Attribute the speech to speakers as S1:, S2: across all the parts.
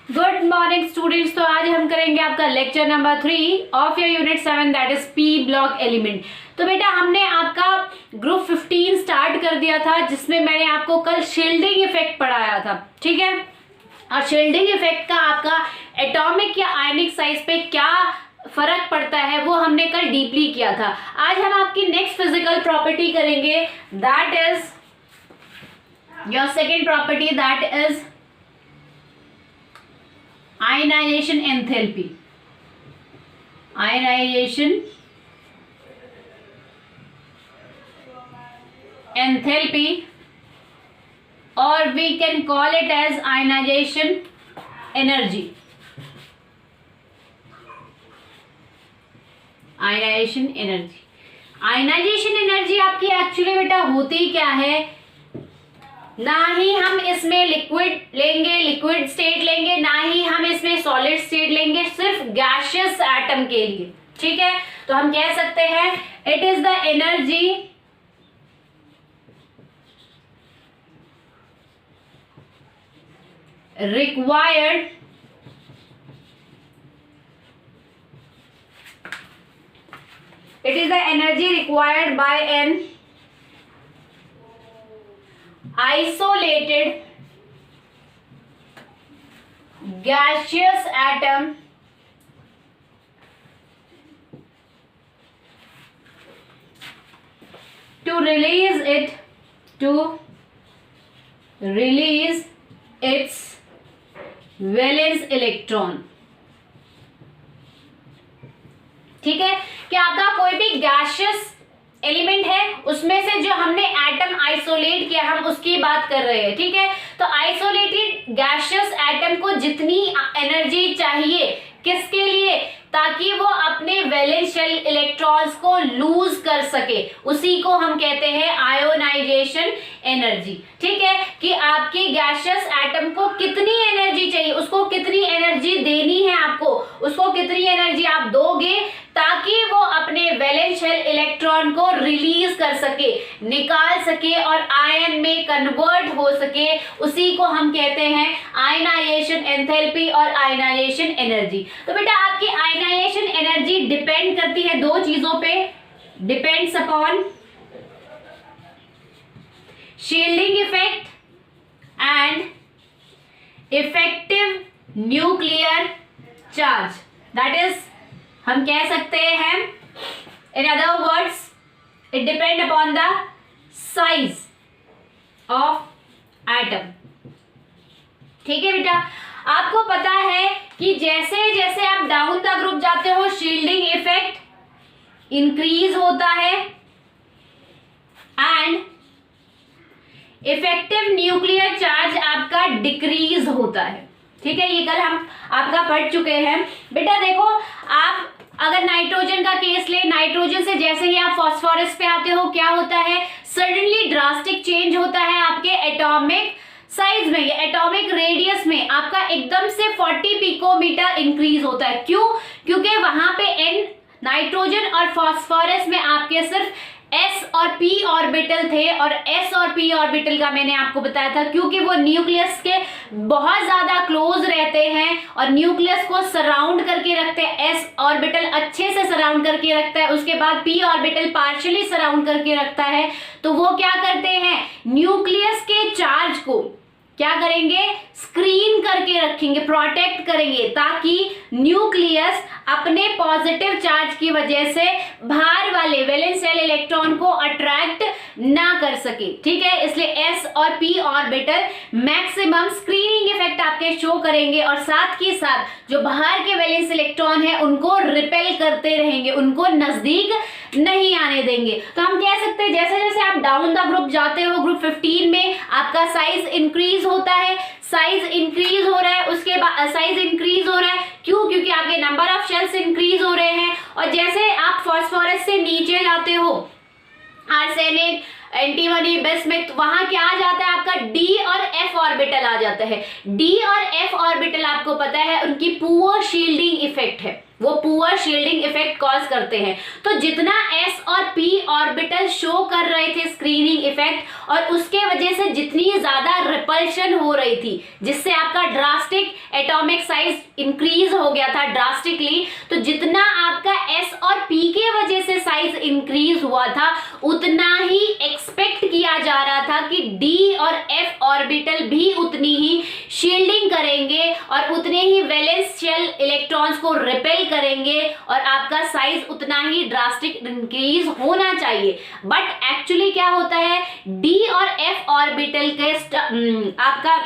S1: Good morning students. तो आज हम करेंगे आपका lecture number 3 of your unit 7 that is P block element. तो बेटा हमने आपका ग्रुप 15 स्टार्ट कर दिया था, जिसमें मैंने आपको कल शील्डिंग इफेक्ट पढ़ाया था, ठीक है। और शील्डिंग इफेक्ट का आपका एटॉमिक या आयनिक साइज पे क्या फर्क पड़ता है वो हमने कल डीपली किया था। आज हम आपकी नेक्स्ट फिजिकल प्रॉपर्टी करेंगे, that is your second property, that is ionisation enthalpy. Ionisation enthalpy, और we can call it as ionisation energy. Ionisation energy, ionisation energy आपकी एक्चुअली बेटा होती क्या है, ना ही हम इसमें लिक्विड लेंगे, लिक्विड स्टेट लेंगे, ना ही हम इसमें सॉलिड स्टेट लेंगे, सिर्फ गैसियस एटम के लिए, ठीक है। तो हम कह सकते हैं it is the energy required by an isolated gaseous atom to release its valence electron। ठीक है कि आपका कोई भी गैसियस एलिमेंट है, उसमें से जो हमने एटम आइसोलेट किया, हम उसकी बात कर रहे हैं, ठीक है। तो आइसोलेटेड गैसियस एटम को जितनी एनर्जी चाहिए, किसके लिए, ताकि वो अपने वैलेंस शेल इलेक्ट्रॉन्स को लूज कर सके, उसी को हम कहते हैं आयोनाइजेशन एनर्जी। ठीक है कि आपकी गैसियस एटम को कितनी एनर्जी चाहिए, उसको कितनी एनर्जी देनी है, आपको उसको कितनी एनर्जी आप दोगे ताकि वो अपने वैलेंस शेल इलेक्ट्रॉन को रिलीज कर सके, निकाल सके और आयन में कन्वर्ट हो सके, उसी को हम कहते हैं आयनाइजेशन एंथैल्पी और आयनाइजेशन एनर्जी। तो बेटा आपकी आयनाइजेशन एनर्जी डिपेंड करती है दो चीजों पे, depends upon shielding effect and effective nuclear charge. That is हम कह सकते हैं in other words it depend upon the size of atom. ठीक है बेटा, आपको पता है कि जैसे जैसे आप डाउन द ग्रुप जाते हो शील्डिंग इफेक्ट इंक्रीज होता है एंड इफेक्टिव न्यूक्लियर चार्ज आपका डिक्रीज होता है। ठीक है, ये कल हम आपका पढ़ चुके हैं। बेटा देखो, आप अगर नाइट्रोजन का केस ले, नाइट्रोजन से जैसे ही आप फास्फोरस पे आते हो क्या होता है, सडनली ड्रास्टिक चेंज होता है आपके एटॉमिक साइज में, एटॉमिक रेडियस में आपका एकदम से 40 पिकोमीटर इंक्रीज होता है। क्यों? क्योंकि वहां पे एन नाइट्रोजन और फास्फोरस में आपके सिर्फ s और p ऑर्बिटल थे, और s और p ऑर्बिटल का मैंने आपको बताया था क्योंकि वो न्यूक्लियस के बहुत ज्यादा क्लोज रहते हैं और न्यूक्लियस को सराउंड करके रखते हैं। s ऑर्बिटल अच्छे से सराउंड करके रखता है, उसके बाद p ऑर्बिटल पार्शियली सराउंड करके रखता है। तो वो क्या करते हैं, न्यूक्लियस के चार्ज को क्या करेंगे, स्क्रीन करके रखेंगे, प्रोटेक्ट करेंगे, ताकि न्यूक्लियस अपने पॉजिटिव चार्ज की वजह से बाहर वाले वैलेंस शेल इलेक्ट्रॉन को अट्रैक्ट ना कर सके। ठीक है, इसलिए s और p orbital maximum screening effect आपके शो करेंगे और साथ ही साथ जो बाहर के वैलेंस इलेक्ट्रॉन है उनको रिपेल करते रहेंगे, उनको नजदीक नहीं आने देंगे। तो हम कह सकते हैं जैसे जैसे आप डाउन द ग्रुप जाते हो, ग्रुप 15 में आपका साइज इंक्रीज होता है, साइज इंक्रीज हो रहा है, उसके बाद साइज इंक्रीज हो रहा है। क्यों? क्योंकि आपके नंबर ऑफ शेल्स इंक्रीज हो रहे हैं। और जैसे आप फास्फोरस से नीचे जाते हो, आर्सेनिक, एंटीमनी, बिस्मुथ, वहां क्या आ जाता है आपका डी और एफ ऑर्बिटल आ जाता है। डी और एफ ऑर्बिटल आपको पता है उनकी पुअर शील्डिंग इफेक्ट है। वो पुअर शील्डिंग इफेक्ट कॉज करते हैं। तो जितना s और p ऑर्बिटल शो कर रहे थे स्क्रीनिंग इफेक्ट, और उसके वजह से जितनी ज्यादा रिपल्शन हो रही थी, जिससे आपका ड्रास्टिक एटॉमिक साइज इंक्रीज हो गया था ड्रास्टिकली, तो जितना आपका s और p के वजह से साइज इंक्रीज हुआ था, उतना ही एक्सपेक्ट किया जा रहा था कि d और f ऑर्बिटल भी उतनी ही शील्डिंग करेंगे और उतने ही वैलेंस शेल इलेक्ट्रॉन्स को रिपेल करेंगे और आपका साइज उतना ही ड्रास्टिक इंक्रीज होना चाहिए। बट एक्चुअली क्या होता है, d और f ऑर्बिटल के आपका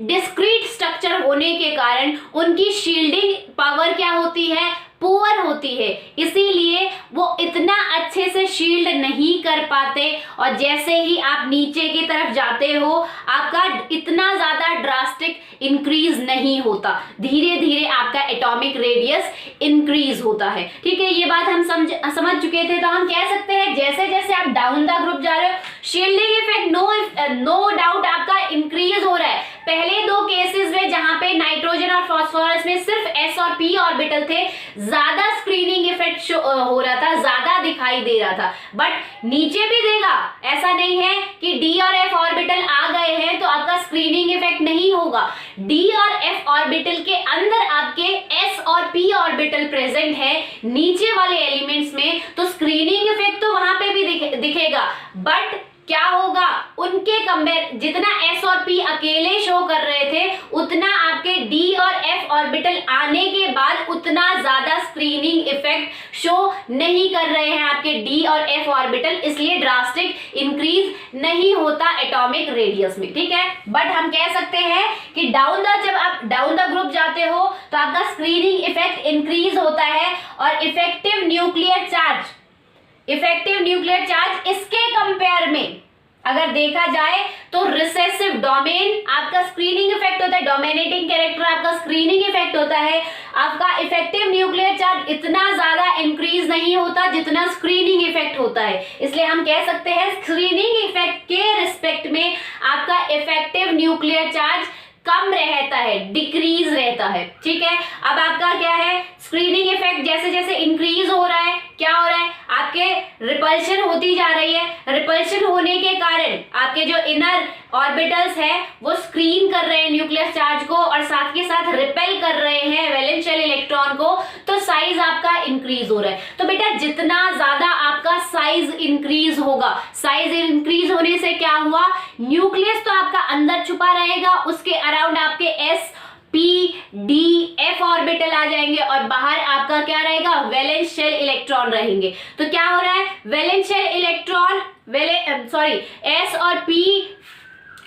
S1: डिस्क्रीट स्ट्रक्चर होने के कारण उनकी शील्डिंग पावर क्या होती है, पुअर होती है, इसीलिए वो इतना अच्छे से शील्ड नहीं कर पाते। और जैसे ही आप नीचे की तरफ जाते हो, आपका इतना ज्यादा ड्रास्टिक इंक्रीज नहीं होता, धीरे धीरे आपका एटॉमिक रेडियस इंक्रीज होता है। ठीक है, ये बात हम समझ चुके थे। तो हम कह सकते हैं जैसे जैसे आप डाउन द ग्रुप जा रहे हो, शील्डिंग इफेक्ट नो डाउट आपका इंक्रीज हो रहा है। पहले दो केसेस में जहां पे नाइट्रोजन और फास्फोरस में सिर्फ s और p ऑर्बिटल थे, ज्यादा स्क्रीनिंग इफेक्ट हो रहा था, ज्यादा दिखाई दे रहा था। बट नीचे भी देगा, ऐसा नहीं है कि d और f ऑर्बिटल आ गए हैं तो आपका स्क्रीनिंग इफेक्ट नहीं होगा। d और f ऑर्बिटल के अंदर आपके s और p ऑर्बिटल प्रेजेंट है नीचे वाले एलिमेंट्स में, तो स्क्रीनिंग इफेक्ट तो वहां पे भी दिखेगा। बट क्या होगा, उनके कंपेयर जितना s और p अकेले शो कर रहे थे, उतना आपके d और f ऑर्बिटल आने के बाद उतना ज्यादा स्क्रीनिंग इफेक्ट शो नहीं कर रहे हैं आपके d और f ऑर्बिटल, इसलिए ड्रास्टिक इंक्रीज नहीं होता एटॉमिक रेडियस में। ठीक है, बट हम कह सकते हैं कि जब आप डाउन द ग्रुप जाते हो तो आपका स्क्रीनिंग इफेक्ट इंक्रीज होता है और इफेक्टिव न्यूक्लियर चार्ज इसके कंपेयर में अगर देखा जाए तो रिसेसिव डोमेन आपका स्क्रीनिंग इफेक्ट होता है, डोमिनेटिंग कैरेक्टर आपका स्क्रीनिंग इफेक्ट होता है। आपका इफेक्टिव न्यूक्लियर चार्ज इतना ज्यादा इंक्रीज नहीं होता जितना स्क्रीनिंग इफेक्ट होता है, इसलिए हम कह सकते हैं स्क्रीनिंग इफेक्ट के रिस्पेक्ट में आपका इफेक्टिव न्यूक्लियर चार्ज कम रहता है, डिक्रीज रहता है। ठीक है, अब आपका क्या है, स्क्रीनिंग इफेक्ट जैसे जैसे इंक्रीज हो रहा है, क्या हो रहा है, आपके रिपल्शन होती जा रही है। रिपल्शन होने के कारण आपके जो इनर ऑर्बिटल्स है वो स्क्रीन कर रहे हैं न्यूक्लियस चार्ज को और साथ के साथ रिपेल कर रहे हैं वैलेंस शेल इलेक्ट्रॉन को, तो साइज आपका इंक्रीज हो रहा है। तो बेटा जितना ज्यादा आपका साइज इंक्रीज होगा, साइज इंक्रीज होने से क्या हुआ, न्यूक्लियस तो आपका अंदर छुपा रहेगा, उसके अराउंड आपके s p d f orbital आ जाएंगे और बाहर आपका क्या रहेगा, वैलेंस शेल इलेक्ट्रॉन रहेंगे। तो क्या हो रहा है, वैलेंस शेल इलेक्ट्रॉन s और p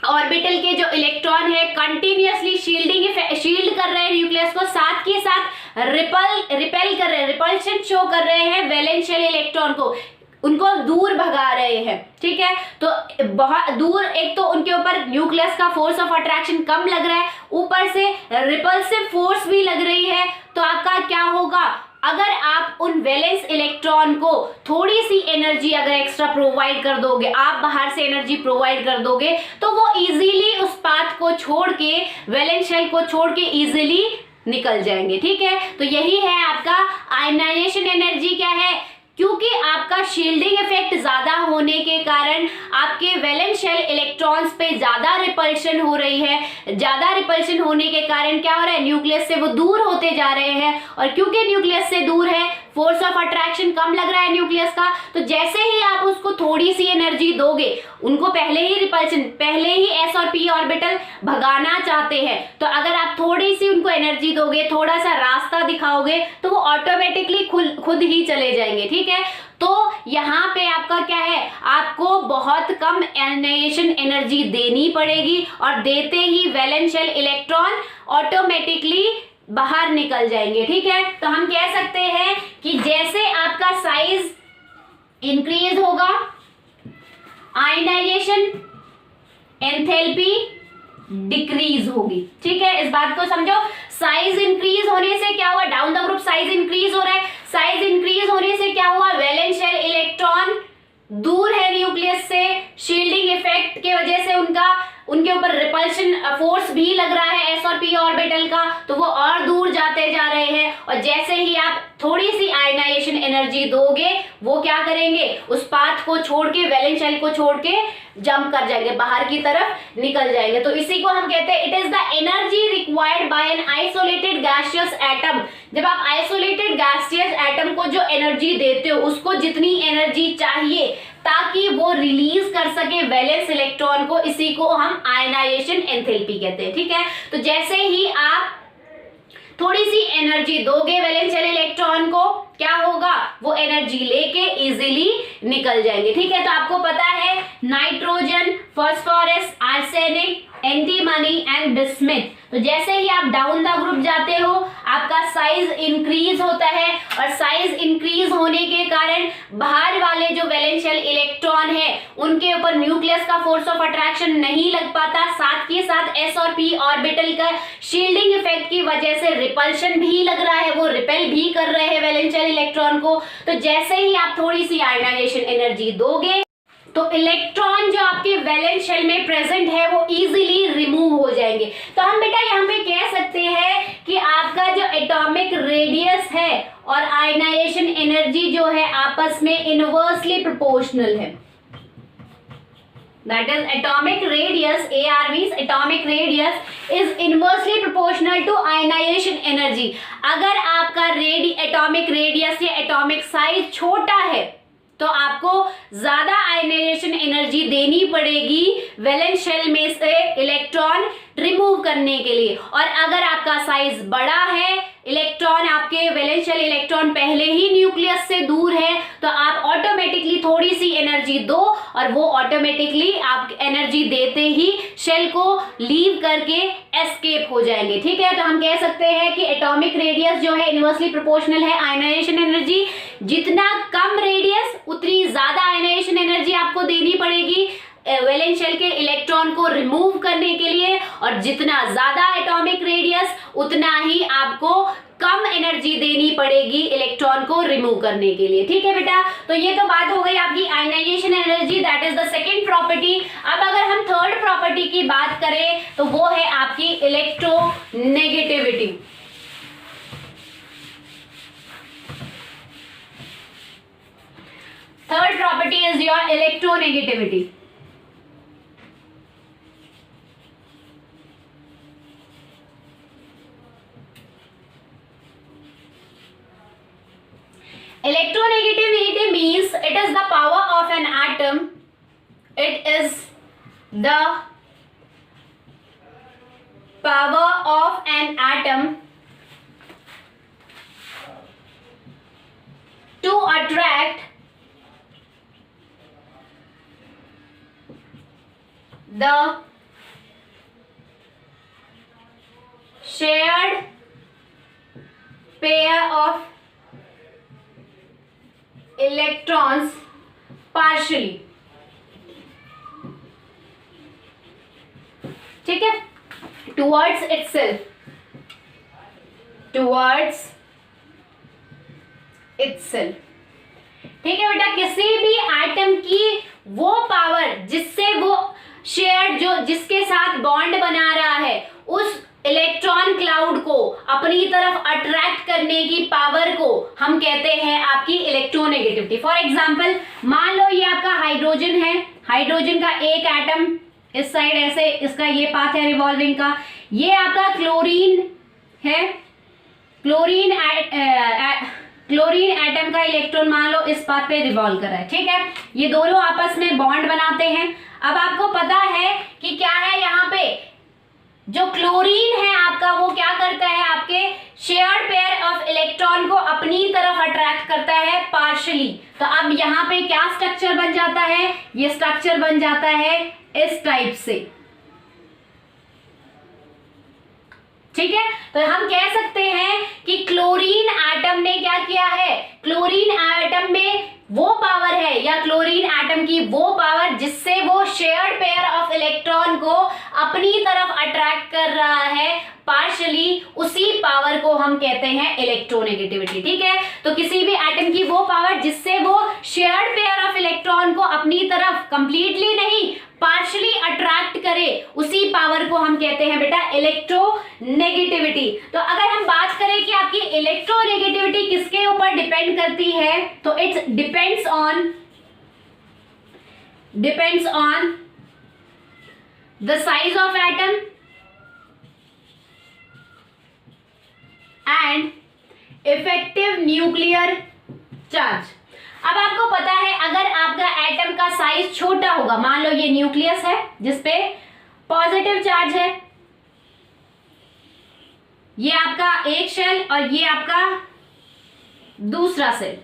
S1: ऑर्बिटल के जो इलेक्ट्रॉन है कंटिन्यूअसली शील्ड कर रहे हैं न्यूक्लियस को, साथ के साथ रिपेल कर रहे हैं, रिपल्शन शो कर रहे हैं वैलेंस शेल इलेक्ट्रॉन को, उनको दूर भगा रहे हैं। ठीक है, तो बहुत दूर, एक तो उनके ऊपर न्यूक्लियस का फोर्स ऑफ अट्रैक्शन कम लग रहा है, ऊपर से रिपल्सिव फोर्स भी लग रही है। तो आपका क्या होगा, अगर आप उन वैलेंस इलेक्ट्रॉन को थोड़ी सी एनर्जी अगर एक्स्ट्रा प्रोवाइड कर दोगे, आप बाहर से एनर्जी प्रोवाइड कर दोगे, तो वो इजीली उस पाथ को छोड़ के, वैलेंस शेल को छोड़ के इजीली निकल जाएंगे। ठीक है, तो यही है आपका आयनाइजेशन एनर्जी। क्या है, क्योंकि आपका शील्डिंग इफेक्ट ज्यादा होने के कारण आपके वैलेंस शेल इलेक्ट्रॉन्स पे ज्यादा रिपल्शन हो रही है, ज्यादा रिपल्शन होने के कारण क्या हो रहा है, न्यूक्लियस से वो दूर होते जा रहे हैं, और क्योंकि न्यूक्लियस से दूर है, फोर्स ऑफ अट्रैक्शन कम लग रहा है न्यूक्लियस का, तो जैसे ही आप उसको थोड़ी सी एनर्जी दोगे, उनको पहले ही s और p ऑर्बिटल भगाना चाहते हैं, तो अगर आप थोड़ी सी उनको एनर्जी दोगे, थोड़ा सा रास्ता दिखाओगे, तो वो ऑटोमेटिकली खुद ही चले जाएंगे। ठीक है, तो यहाँ पे आपका क्या है, आपको बहुत कम आयनाइजेशन एनर्जी देनी पड़ेगी और देते ही वैलेंस शेल इलेक्ट्रॉन ऑटोमेटिकली बाहर निकल जाएंगे। ठीक है, तो हम कह सकते हैं कि जैसे आपका साइज इंक्रीज होगा, आयनाइजेशन एंथैल्पी डिक्रीज होगी। ठीक है, इस बात को समझो, साइज इंक्रीज होने से क्या हुआ, down the group size increase हो रहा है, साइज इंक्रीज होने से क्या हुआ, वैलेंस शेल इलेक्ट्रॉन दूर है न्यूक्लियस से, शील्डिंग इफेक्ट के वजह से उनका उनके ऊपर रिपल्शन फोर्स भी लग रहा है s और p ऑर्बिटल का, तो वो और दूर जाते जा रहे हैं। और जैसे ही आप थोड़ी सी आयनाइजेशन एनर्जी दोगे, वो क्या करेंगे, उस पाथ को छोड़ के, वैलेंस शेल को छोड़ के जंप कर जाएंगे, बाहर की तरफ निकल जाएंगे। तो इसी को हम कहते हैं it is the energy required by an isolated gaseous atom. जब आप आइसोलेटेड गैसियस एटम को जो एनर्जी देते हो, उसको जितनी एनर्जी चाहिए ताकि वो रिलीज कर सके वैलेंस इलेक्ट्रॉन को, इसी को हम आयनाइजेशन एंथैल्पी कहते हैं। ठीक है, तो जैसे ही आप थोड़ी सी एनर्जी दोगे वैलेंस शेल इलेक्ट्रॉन को, क्या होगा, वो एनर्जी लेके इजीली निकल जाएंगे। ठीक है, तो आपको पता है nitrogen, phosphorus, arsenic, antimony and bismuth, तो जैसे ही आप डाउन द ग्रुप जाते हो आपका साइज इंक्रीज होता है, और साइज इंक्रीज होने के कारण बाहर वाले जो वैलेंस शेल इलेक्ट्रॉन है उनके ऊपर न्यूक्लियस का फोर्स ऑफ अट्रैक्शन नहीं लग पाता, साथ के साथ s और p ऑर्बिटल का शील्डिंग इफेक्ट की वजह से रिपल्शन भी लग रहा है, वो रिपेल भी कर रहे हैं वैलेंस शेल इलेक्ट्रॉन को। तो जैसे ही आप थोड़ी सी आयनाइजेशन एनर्जी दोगे तो इलेक्ट्रॉन जो आपके वैलेंस शेल में प्रेजेंट है वो इजीली रिमूव हो जाएंगे। तो हम बेटा यहाँ पे कह सकते हैं कि आपका जो एटॉमिक रेडियस है और आयनाइजेशन एनर्जी जो है आपस में इनवर्सली प्रोपोर्शनल है। That is atomic radius, AR means atomic radius is inversely proportional to ionization energy। अगर आपका एटॉमिक रेडियस या एटॉमिक साइज छोटा है तो आपको ज्यादा आयनाइजेशन एनर्जी देनी पड़ेगी वैलेंस शेल में से इलेक्ट्रॉन रिमूव करने के लिए। और अगर आपका साइज बड़ा है, इलेक्ट्रॉन आपके वैलेंस शेल इलेक्ट्रॉन पहले ही न्यूक्लियस से दूर है, तो आप ऑटोमेटिकली थोड़ी सी एनर्जी दो और वो ऑटोमेटिकली आप एनर्जी देते ही शेल को लीव करके एस्केप हो जाएंगे। ठीक है, तो हम कह सकते हैं कि एटॉमिक रेडियस जो है इनवर्सली प्रोपोर्शनल है आयनाइजेशन एनर्जी। जितना कम रेडियस उतनी ज्यादा आयनाइजेशन एनर्जी आपको देनी पड़ेगी वैलेंस शेल के इलेक्ट्रॉन को रिमूव करने के लिए, और जितना ज्यादा एटॉमिक रेडियस उतना ही आपको कम एनर्जी देनी पड़ेगी इलेक्ट्रॉन को रिमूव करने के लिए। ठीक है बेटा, तो ये तो बात हो गई आपकी ionisation energy, that is the second property. अब अगर हम थर्ड प्रॉपर्टी की बात करें तो वो है आपकी electronegativity. Third property is your electronegativity. Electronegativity means it is the power of an atom. It is the power of an atom to attract the shared pair of electrons partially। ठीक है, towards itself ठीक है बेटा, किसी भी atom की वो power जिससे वो शेयर जो जिसके साथ बॉन्ड बना रहा है उस इलेक्ट्रॉन क्लाउड को अपनी तरफ अट्रैक्ट करने की पावर को हम कहते हैं आपकी इलेक्ट्रोनेगेटिविटी। फॉर एग्जांपल मान लो ये आपका हाइड्रोजन है, हाइड्रोजन का एक एटम इस साइड ऐसे इसका ये पाथ है रिवॉल्विंग का, ये आपका क्लोरीन है, क्लोरीन एटम का इलेक्ट्रॉन मान लो इस पाथ पे रिवॉल्व कर रहा है। ठीक है, ये दोनों आपस में बॉन्ड बनाते हैं। अब आपको पता है कि क्या है, यहाँ पे जो क्लोरीन है आपका वो क्या करता है, आपके शेयर्ड पेयर ऑफ इलेक्ट्रॉन को अपनी तरफ अट्रैक्ट करता है पार्शियली। तो अब यहाँ पे क्या स्ट्रक्चर बन जाता है, ये स्ट्रक्चर बन जाता है इस टाइप से। ठीक है, तो हम कह सकते हैं कि क्लोरीन एटम ने क्या किया है, क्लोरीन एटम में वो पावर है या क्लोरीन एटम की वो पावर जिससे वो शेयर्ड पेयर ऑफ इलेक्ट्रॉन को अपनी तरफ अट्रैक्ट कर रहा है पार्शियली, उसी पावर को हम कहते हैं इलेक्ट्रोनेगेटिविटी। ठीक है, तो किसी भी एटम की वो पावर जिससे वो शेयर्ड पेयर ऑफ इलेक्ट्रॉन को अपनी तरफ कंप्लीटली नहीं पार्शियली अट्रैक्ट करे, उसी पावर को हम कहते हैं बेटा इलेक्ट्रोनेगेटिविटी। तो अगर हम बात करें कि आपकी इलेक्ट्रोनेगेटिविटी किसके ऊपर डिपेंड करती है, तो it's depends on the size of atom and effective nuclear charge. अब आपको पता है अगर आपका एटम का साइज छोटा होगा, मान लो ये न्यूक्लियस है जिसपे पॉजिटिव चार्ज है, ये आपका एक शेल और ये आपका दूसरा सेल।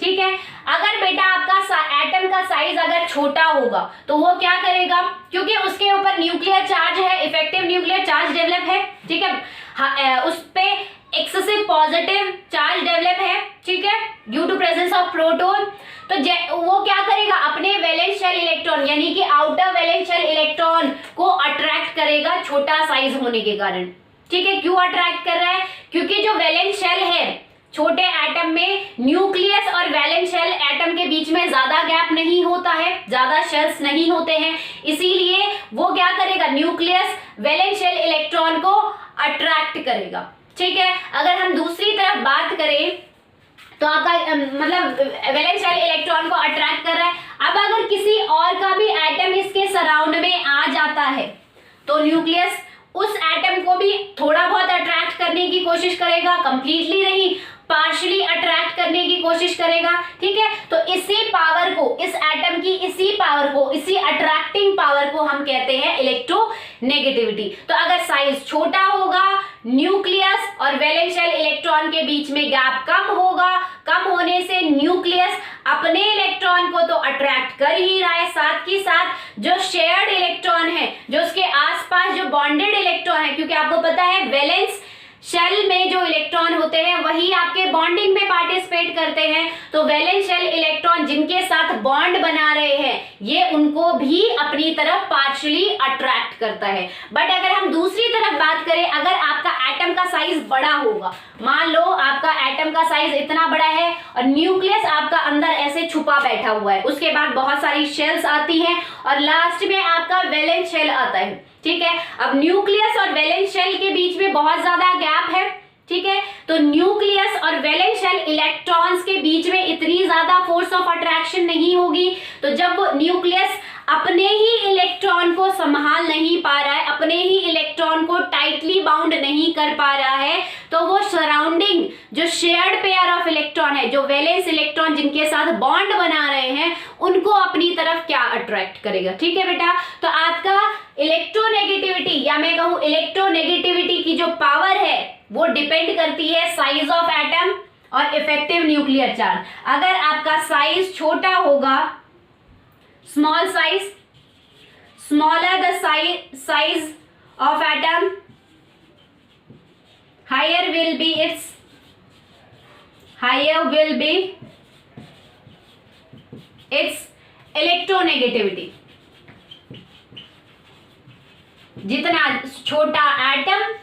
S1: ठीक है, अगर बेटा आपका एटम का साइज अगर छोटा होगा तो वो क्या करेगा, क्योंकि उसके ऊपर न्यूक्लियर चार्ज है, इफेक्टिव न्यूक्लियर चार्ज डेवलप है। ठीक है, उस पे एक्सेसिव पॉजिटिव चार्ज डेवलप है। ठीक है, due to presence of proton. तो वो क्या करेगा, अपने वैलेंस शेल इलेक्ट्रॉन यानी कि आउटर वैलेंस शेल इलेक्ट्रॉन को अट्रैक्ट करेगा छोटा साइज होने के कारण। ठीक है, क्यों अट्रैक्ट कर रहा है, क्योंकि जो वैलेंस शेल है छोटे एटम में, न्यूक्लियस और वैलेंस शेल एटम के बीच में ज्यादा गैप नहीं होता है, ज्यादा शेल्स नहीं होते हैं, इसीलिए वो क्या करेगा, न्यूक्लियस वैलेंस शेल इलेक्ट्रॉन को अट्रैक्ट करेगा। ठीक है, अगर हम दूसरी तरफ बात करें तो आपका मतलब वैलेंस शेल इलेक्ट्रॉन को अट्रैक्ट कर रहा है। अब अगर किसी और का भी एटम इसके सराउंड में आ जाता है तो न्यूक्लियस उस एटम को भी थोड़ा बहुत अट्रैक्ट करने की कोशिश करेगा, कंप्लीटली नहीं, पार्शियली अट्रैक्ट करने की कोशिश करेगा। ठीक है, तो इसी पावर को, इस एटम की इसी पावर को, इसी अट्रैक्टिंग पावर को हम कहते हैं इलेक्ट्रोनेगेटिविटी। तो अगर साइज छोटा होगा, न्यूक्लियस और वैलेंस शेल इलेक्ट्रॉन के बीच में गैप कम होगा, कम होने से न्यूक्लियस अपने इलेक्ट्रॉन को तो अट्रैक्ट कर ही रहा है, साथ ही साथ जो शेयर्ड इलेक्ट्रॉन है, जो उसके आसपास जो बॉन्डेड इलेक्ट्रॉन है, क्योंकि आपको पता है वैलेंस शेल में जो इलेक्ट्रॉन होते हैं वही आपके बॉन्डिंग में पार्टिसिपेट करते हैं, तो वैलेंस शेल इलेक्ट्रॉन जिनके साथ बॉन्ड बना रहे हैं ये उनको भी अपनी तरफ पार्शियली अट्रैक्ट करता है। बट अगर हम दूसरी तरफ बात करें, अगर आपका एटम का साइज बड़ा होगा, मान लो आपका एटम का साइज इतना बड़ा है और न्यूक्लियस आपका अंदर ऐसे छुपा बैठा हुआ है, उसके बाद बहुत सारी शेल्स आती हैं और लास्ट में आपका वैलेंस शेल आता है। ठीक है, अब न्यूक्लियस और वैलेंस शेल के बीच में बहुत ज्यादा गैप है। ठीक है, तो न्यूक्लियस और वैलेंस शेल इलेक्ट्रॉन्स के बीच में इतनी ज्यादा फोर्स ऑफ अट्रैक्शन नहीं होगी, तो जब वो न्यूक्लियस अपने ही इलेक्ट्रॉन को संभाल नहीं पा रहा है, अपने ही इलेक्ट्रॉन को टाइटली बाउंड नहीं कर पा रहा है, तो वो सराउंडिंग जो शेयर्ड पेयर ऑफ इलेक्ट्रॉन है, जो वैलेंस इलेक्ट्रॉन जिनके साथ बॉन्ड बना रहे हैं, उनको अपनी तरफ क्या अट्रैक्ट करेगा। ठीक है बेटा, तो आपका इलेक्ट्रोनेगेटिविटी या मैं कहूं इलेक्ट्रोनेगेटिविटी की जो पावर है वो डिपेंड करती है साइज ऑफ एटम और इफेक्टिव न्यूक्लियर चार्ज। अगर आपका साइज छोटा होगा, small size, smaller the size of atom, higher will be its electronegativity. जितना छोटा एटम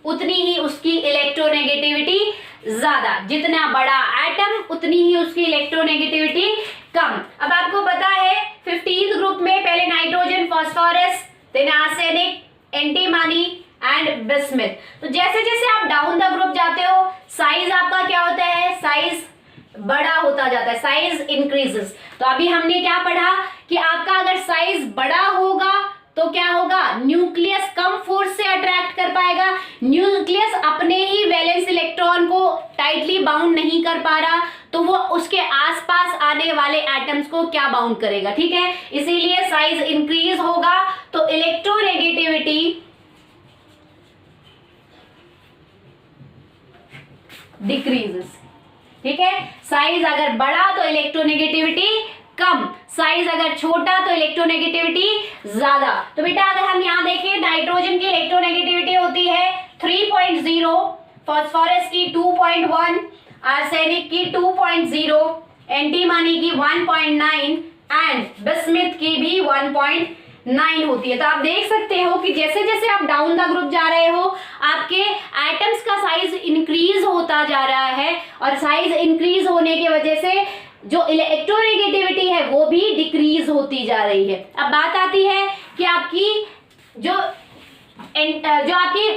S1: उतनी ही उसकी इलेक्ट्रोनेगेटिविटी ज्यादा, जितना बड़ा एटम उतनी ही उसकी इलेक्ट्रोनेगेटिविटी कम। अब आपको पता है 15th ग्रुप में पहले nitrogen, phosphorus, then arsenic, antimony and bismuth. तो जैसे जैसे आप डाउन द ग्रुप जाते हो साइज आपका क्या होता है, साइज बड़ा होता जाता है, साइज इंक्रीजेस। तो अभी हमने क्या पढ़ा कि आपका अगर साइज बड़ा होगा तो क्या होगा, न्यूक्लियस कम फोर्स से अट्रैक्ट कर पाएगा, न्यूक्लियस अपने ही वैलेंस इलेक्ट्रॉन को टाइटली बाउंड नहीं कर पा रहा, तो वो उसके आसपास आने वाले एटम्स को क्या बाउंड करेगा। ठीक है, इसीलिए साइज इंक्रीज होगा तो इलेक्ट्रोनेगेटिविटी डिक्रीजेस। ठीक है, साइज अगर बड़ा तो इलेक्ट्रोनेगेटिविटी कम, साइज अगर छोटा तो इलेक्ट्रोनेगेटिविटी ज्यादा। तो बेटा अगर हम यहाँ देखें नाइट्रोजन की इलेक्ट्रोनेगेटिविटी होती है 3.0, फॉस्फोरस की 2.1, आर्सेनिक की 2.0, एंटीमनी की 1.9 एंड बिस्मिथ की भी 1.9 होती है। तो आप देख सकते हो कि जैसे जैसे आप डाउन द ग्रुप जा रहे हो आपके एटम्स का साइज इंक्रीज होता जा रहा है, और साइज इंक्रीज होने की वजह से जो इलेक्ट्रोनेगेटिविटी है वो भी डिक्रीज होती जा रही है। अब बात आती है कि आपकी जो आपकी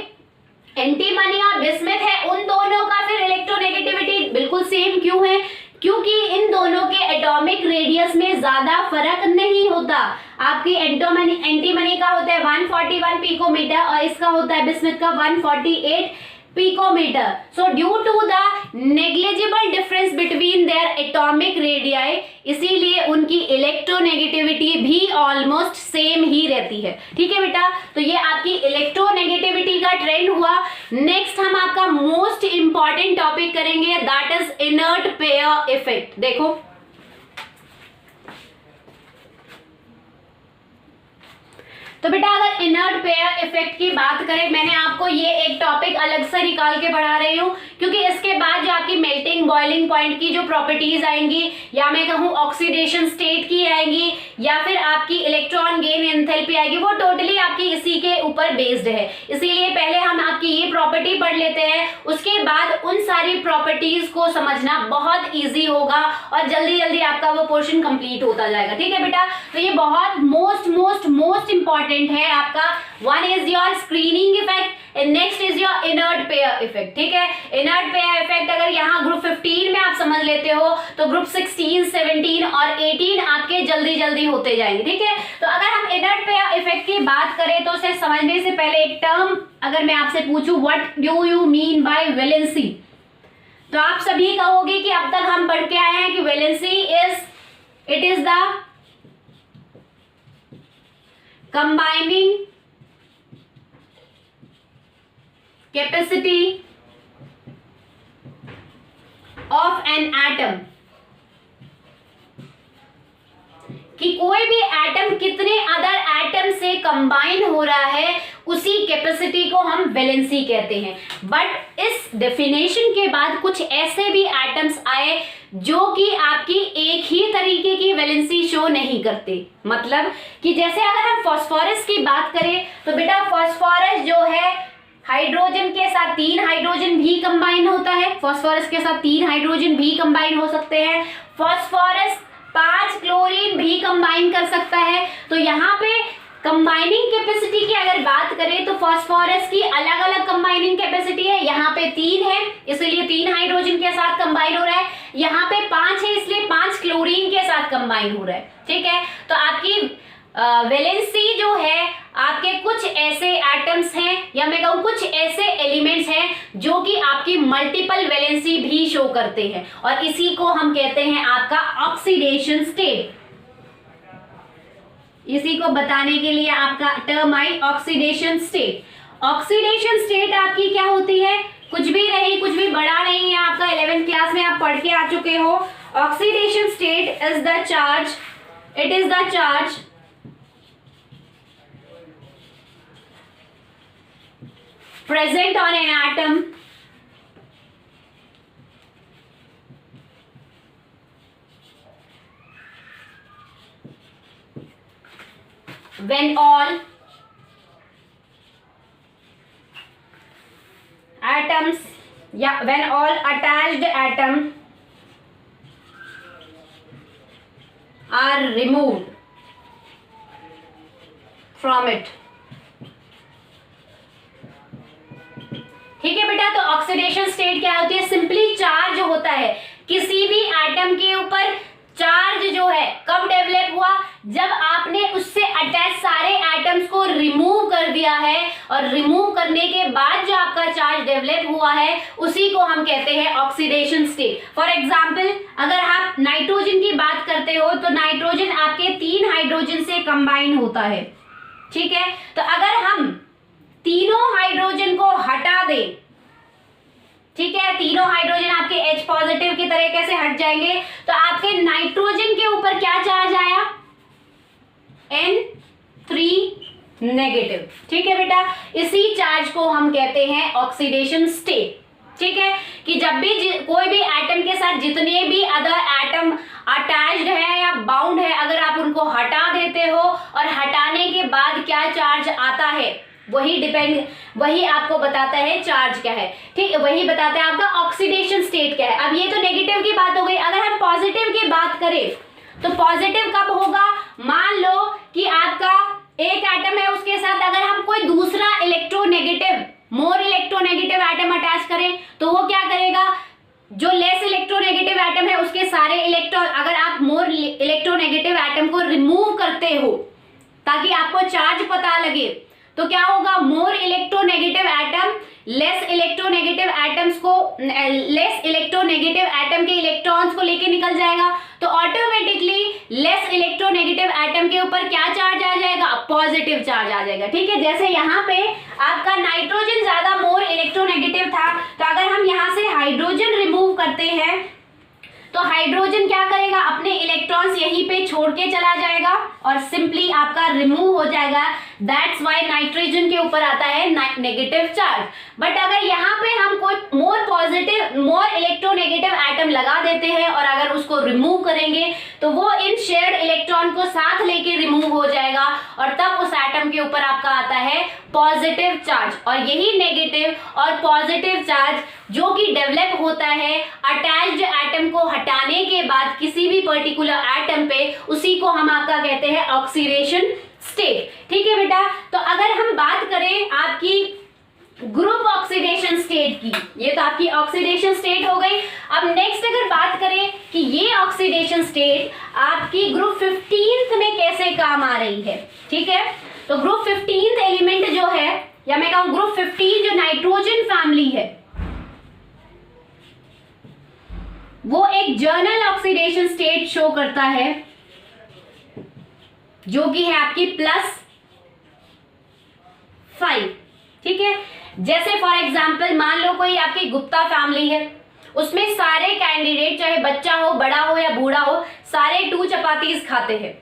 S1: एंटीमनी और बिस्मिथ है उन दोनों का फिर इलेक्ट्रोनेगेटिविटी बिल्कुल सेम क्यों है? क्योंकि इन दोनों के एटॉमिक रेडियस में ज्यादा फर्क नहीं होता। आपकी एंटीमनी का होता है 141 पिकोमीटर और इसका होता है बिस्मिथ का 148 picometre. So due to the negligible difference between their atomic radii, इसीलिए उनकी इलेक्ट्रोनेगेटिविटी भी ऑलमोस्ट सेम ही रहती है। ठीक है बेटा, तो ये आपकी इलेक्ट्रोनेगेटिविटी का ट्रेंड हुआ। नेक्स्ट हम आपका मोस्ट इंपॉर्टेंट टॉपिक करेंगे, that is inert pair effect. देखो तो बेटा अगर इनर्ट पेयर इफेक्ट की बात करें, मैंने आपको ये एक टॉपिक अलग से निकाल के पढ़ा रही हूँ क्योंकि इसके बाद जो आपकी मेल्टिंग बॉइलिंग पॉइंट की जो प्रॉपर्टीज आएंगी, या मैं कहूँ ऑक्सीडेशन स्टेट की आएंगी, या फिर आपकी इलेक्ट्रॉन गेन एंथैल्पी आएगी, वो टोटली आपकी इसी के ऊपर बेस्ड है। इसीलिए पहले हम आपकी ये प्रॉपर्टी पढ़ लेते हैं, उसके बाद उन सारी प्रॉपर्टीज को समझना बहुत ईजी होगा और जल्दी जल्दी आपका वो पोर्शन कंप्लीट होता जाएगा। ठीक है बेटा, तो ये बहुत मोस्ट इंपॉर्टेंट है आपका। One is your screening effect and next is your inert pair effect. ठीक है, इनर्ट पेयर इफेक्ट अगर यहाँ ग्रुप 15 में आप समझ लेते हो तो ग्रुप 16, 17 और 18 आपके जल्दी जल्दी होते जाएंगे। ठीक है, तो अगर हम इनर्ट पेयर इफेक्ट की बात करें तो उसे समझने से पहले एक टर्म अगर मैं आपसे पूछूं what do you mean by valency, तो आप सभी कहोगे कि अब तक हम पढ़ के आए हैं कि valency it is the combining capacity of an atom, कि कोई भी एटम कितने अदर एटम से कंबाइन हो रहा है उसी कैपेसिटी को हम वैलेंसी कहते हैं। बट इस डेफिनेशन के बाद कुछ ऐसे भी एटम्स आए जो कि आपकी एक ही तरीके की वैलेंसी शो नहीं करते। मतलब कि जैसे अगर हम फास्फोरस की बात करें तो बेटा फास्फोरस जो है हाइड्रोजन के साथ 3 हाइड्रोजन भी कंबाइन होता है, फास्फोरस के साथ 3 हाइड्रोजन भी कंबाइन हो सकते हैं। फास्फोरस 5 क्लोरीन भी कंबाइन कर सकता है। तो यहाँ पे कंबाइनिंग कैपेसिटी की अगर बात करें तो फास्फोरस की अलग अलग कंबाइनिंग कैपेसिटी है। यहाँ पे 3 है इसलिए 3 हाइड्रोजन के साथ कंबाइन हो रहा है, यहाँ पे 5 है इसलिए 5 क्लोरीन के साथ कंबाइन हो रहा है। ठीक है, तो आपकी वैलेंसी जो है आपके कुछ ऐसे एटम्स हैं या मैं कहूँ कुछ ऐसे एलिमेंट्स हैं जो कि आपकी मल्टीपल वैलेंसी भी शो करते हैं, और इसी को हम कहते हैं आपका ऑक्सीडेशन स्टेट। इसी को बताने के लिए आपका टर्म आई ऑक्सीडेशन स्टेट। ऑक्सीडेशन स्टेट आपकी क्या होती है? कुछ भी नहीं, कुछ भी बड़ा नहीं है, आपका 11th क्लास में आप पढ़ के आ चुके हो। Oxidation state is the charge, it is the charge present on an atom when all atoms when all attached atoms are removed from it। ठीक है बेटा, तो ऑक्सीडेशन स्टेट क्या होती है? सिंपली चार्ज होता है। किसी भी एटम के ऊपर चार्ज जो है कब डेवलप हुआ? जब आपने उससे अटैच सारे एटम्स को रिमूव कर दिया है, और रिमूव करने के बाद जो आपका चार्ज डेवलप हुआ है उसी को हम कहते हैं ऑक्सीडेशन स्टेट। फॉर एग्जाम्पल अगर आप नाइट्रोजन की बात करते हो तो नाइट्रोजन आपके 3 हाइड्रोजन से कंबाइन होता है। ठीक है, तो अगर हम तीनों हाइड्रोजन को हटा दे, ठीक है, तीनों हाइड्रोजन आपके H पॉजिटिव की तरह कैसे हट जाएंगे, तो आपके नाइट्रोजन के ऊपर क्या चार्ज आया? N3 negative. ठीक है बेटा, इसी चार्ज को हम कहते हैं ऑक्सीडेशन स्टेट। ठीक है, कि जब भी कोई भी एटम के साथ जितने भी अदर एटम अटैच्ड है या बाउंड है, अगर आप उनको हटा देते हो और हटाने के बाद क्या चार्ज आता है वही आपको बताता है चार्ज क्या है। ठीक, वही बताता है आपका ऑक्सीडेशन स्टेट क्या है। अब ये तो नेगेटिव की बात हो गई। अगर हम पॉजिटिव की बात करें तो पॉजिटिव कब होगा? मान लो कि आपका एक एटम है, उसके साथ अगर हम कोई दूसरा electronegative more electronegative atom attach करें तो वो क्या करेगा? जो लेस इलेक्ट्रोनेगेटिव एटम है उसके सारे इलेक्ट्रॉन, अगर आप मोर इलेक्ट्रोनेगेटिव एटम को रिमूव करते हो ताकि आपको चार्ज पता लगे, तो क्या होगा? More electronegative atom less electronegative atoms को, लेस इलेक्ट्रोनेगेटिव एटम के इलेक्ट्रॉन्स को लेके निकल जाएगा, तो ऑटोमेटिकली लेस इलेक्ट्रोनेगेटिव एटम के ऊपर क्या चार्ज आ जाएगा? पॉजिटिव चार्ज आ जाएगा। ठीक है, जैसे यहाँ पे आपका नाइट्रोजन ज्यादा मोर इलेक्ट्रोनेगेटिव था, तो अगर हम यहाँ से हाइड्रोजन रिमूव करते हैं तो हाइड्रोजन क्या करेगा? अपने इलेक्ट्रॉन्स यहीं पे छोड़ के चला जाएगा और सिंपली आपका रिमूव हो जाएगा। दैट्स व्हाई नाइट्रोजन के ऊपर आता है नेगेटिव चार्ज। बट अगर यहाँ पे हम कोई मोर इलेक्ट्रोनेगेटिव एटम लगा देते हैं और अगर उसको रिमूव करेंगे तो वो इन शेयर्ड इलेक्ट्रॉन को साथ लेके रिमूव हो जाएगा और तब उस एटम के ऊपर आपका आता है पॉजिटिव चार्ज। और यही नेगेटिव और पॉजिटिव चार्ज जो कि डेवलप होता है अटैच्ड एटम को हटाने के बाद किसी भी पर्टिकुलर एटम पे, उसी को हम आपका कहते हैं ऑक्सीडेशन स्टेट। ठीक है बेटा, तो अगर हम बात करें आपकी ग्रुप ऑक्सीडेशन स्टेट की, ये तो आपकी ऑक्सीडेशन स्टेट हो गई। अब नेक्स्ट अगर बात करें कि ये ऑक्सीडेशन स्टेट आपकी ग्रुप 15 में कैसे काम आ रही है। ठीक है, तो ग्रुप 15 एलिमेंट जो है, या मैं कहूं ग्रुप 15 जो नाइट्रोजन फैमिली है, वो एक जर्नल ऑक्सीडेशन स्टेट शो करता है जो कि है आपकी +5। ठीक है, जैसे फॉर एग्जांपल मान लो कोई आपकी गुप्ता फैमिली है, उसमें सारे कैंडिडेट चाहे बच्चा हो, बड़ा हो या बूढ़ा हो, सारे 2 चपातीज खाते हैं।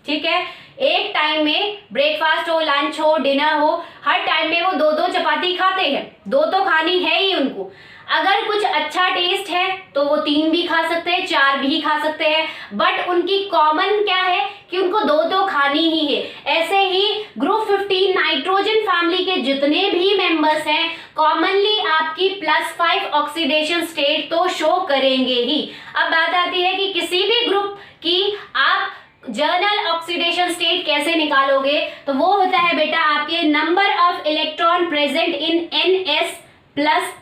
S1: ठीक है, एक टाइम में ब्रेकफास्ट हो, लंच हो, डिनर हो, हर टाइम में वो 2-2 चपाती खाते हैं। 2 तो खानी है ही उनको। अगर कुछ अच्छा टेस्ट है तो वो 3 भी खा सकते हैं, 4 भी खा सकते हैं, बट उनकी कॉमन क्या है कि उनको 2 तो खानी ही है। ऐसे ही ग्रुप 15 नाइट्रोजन फैमिली के जितने भी मेंबर्स हैं कॉमनली आपकी +5 ऑक्सीडेशन स्टेट तो शो करेंगे ही। अब बात आती है कि किसी भी ग्रुप की आप जर्नल ऑक्सीडेशन स्टेट कैसे निकालोगे, तो वो होता है बेटा आपके number of electron present in NS plus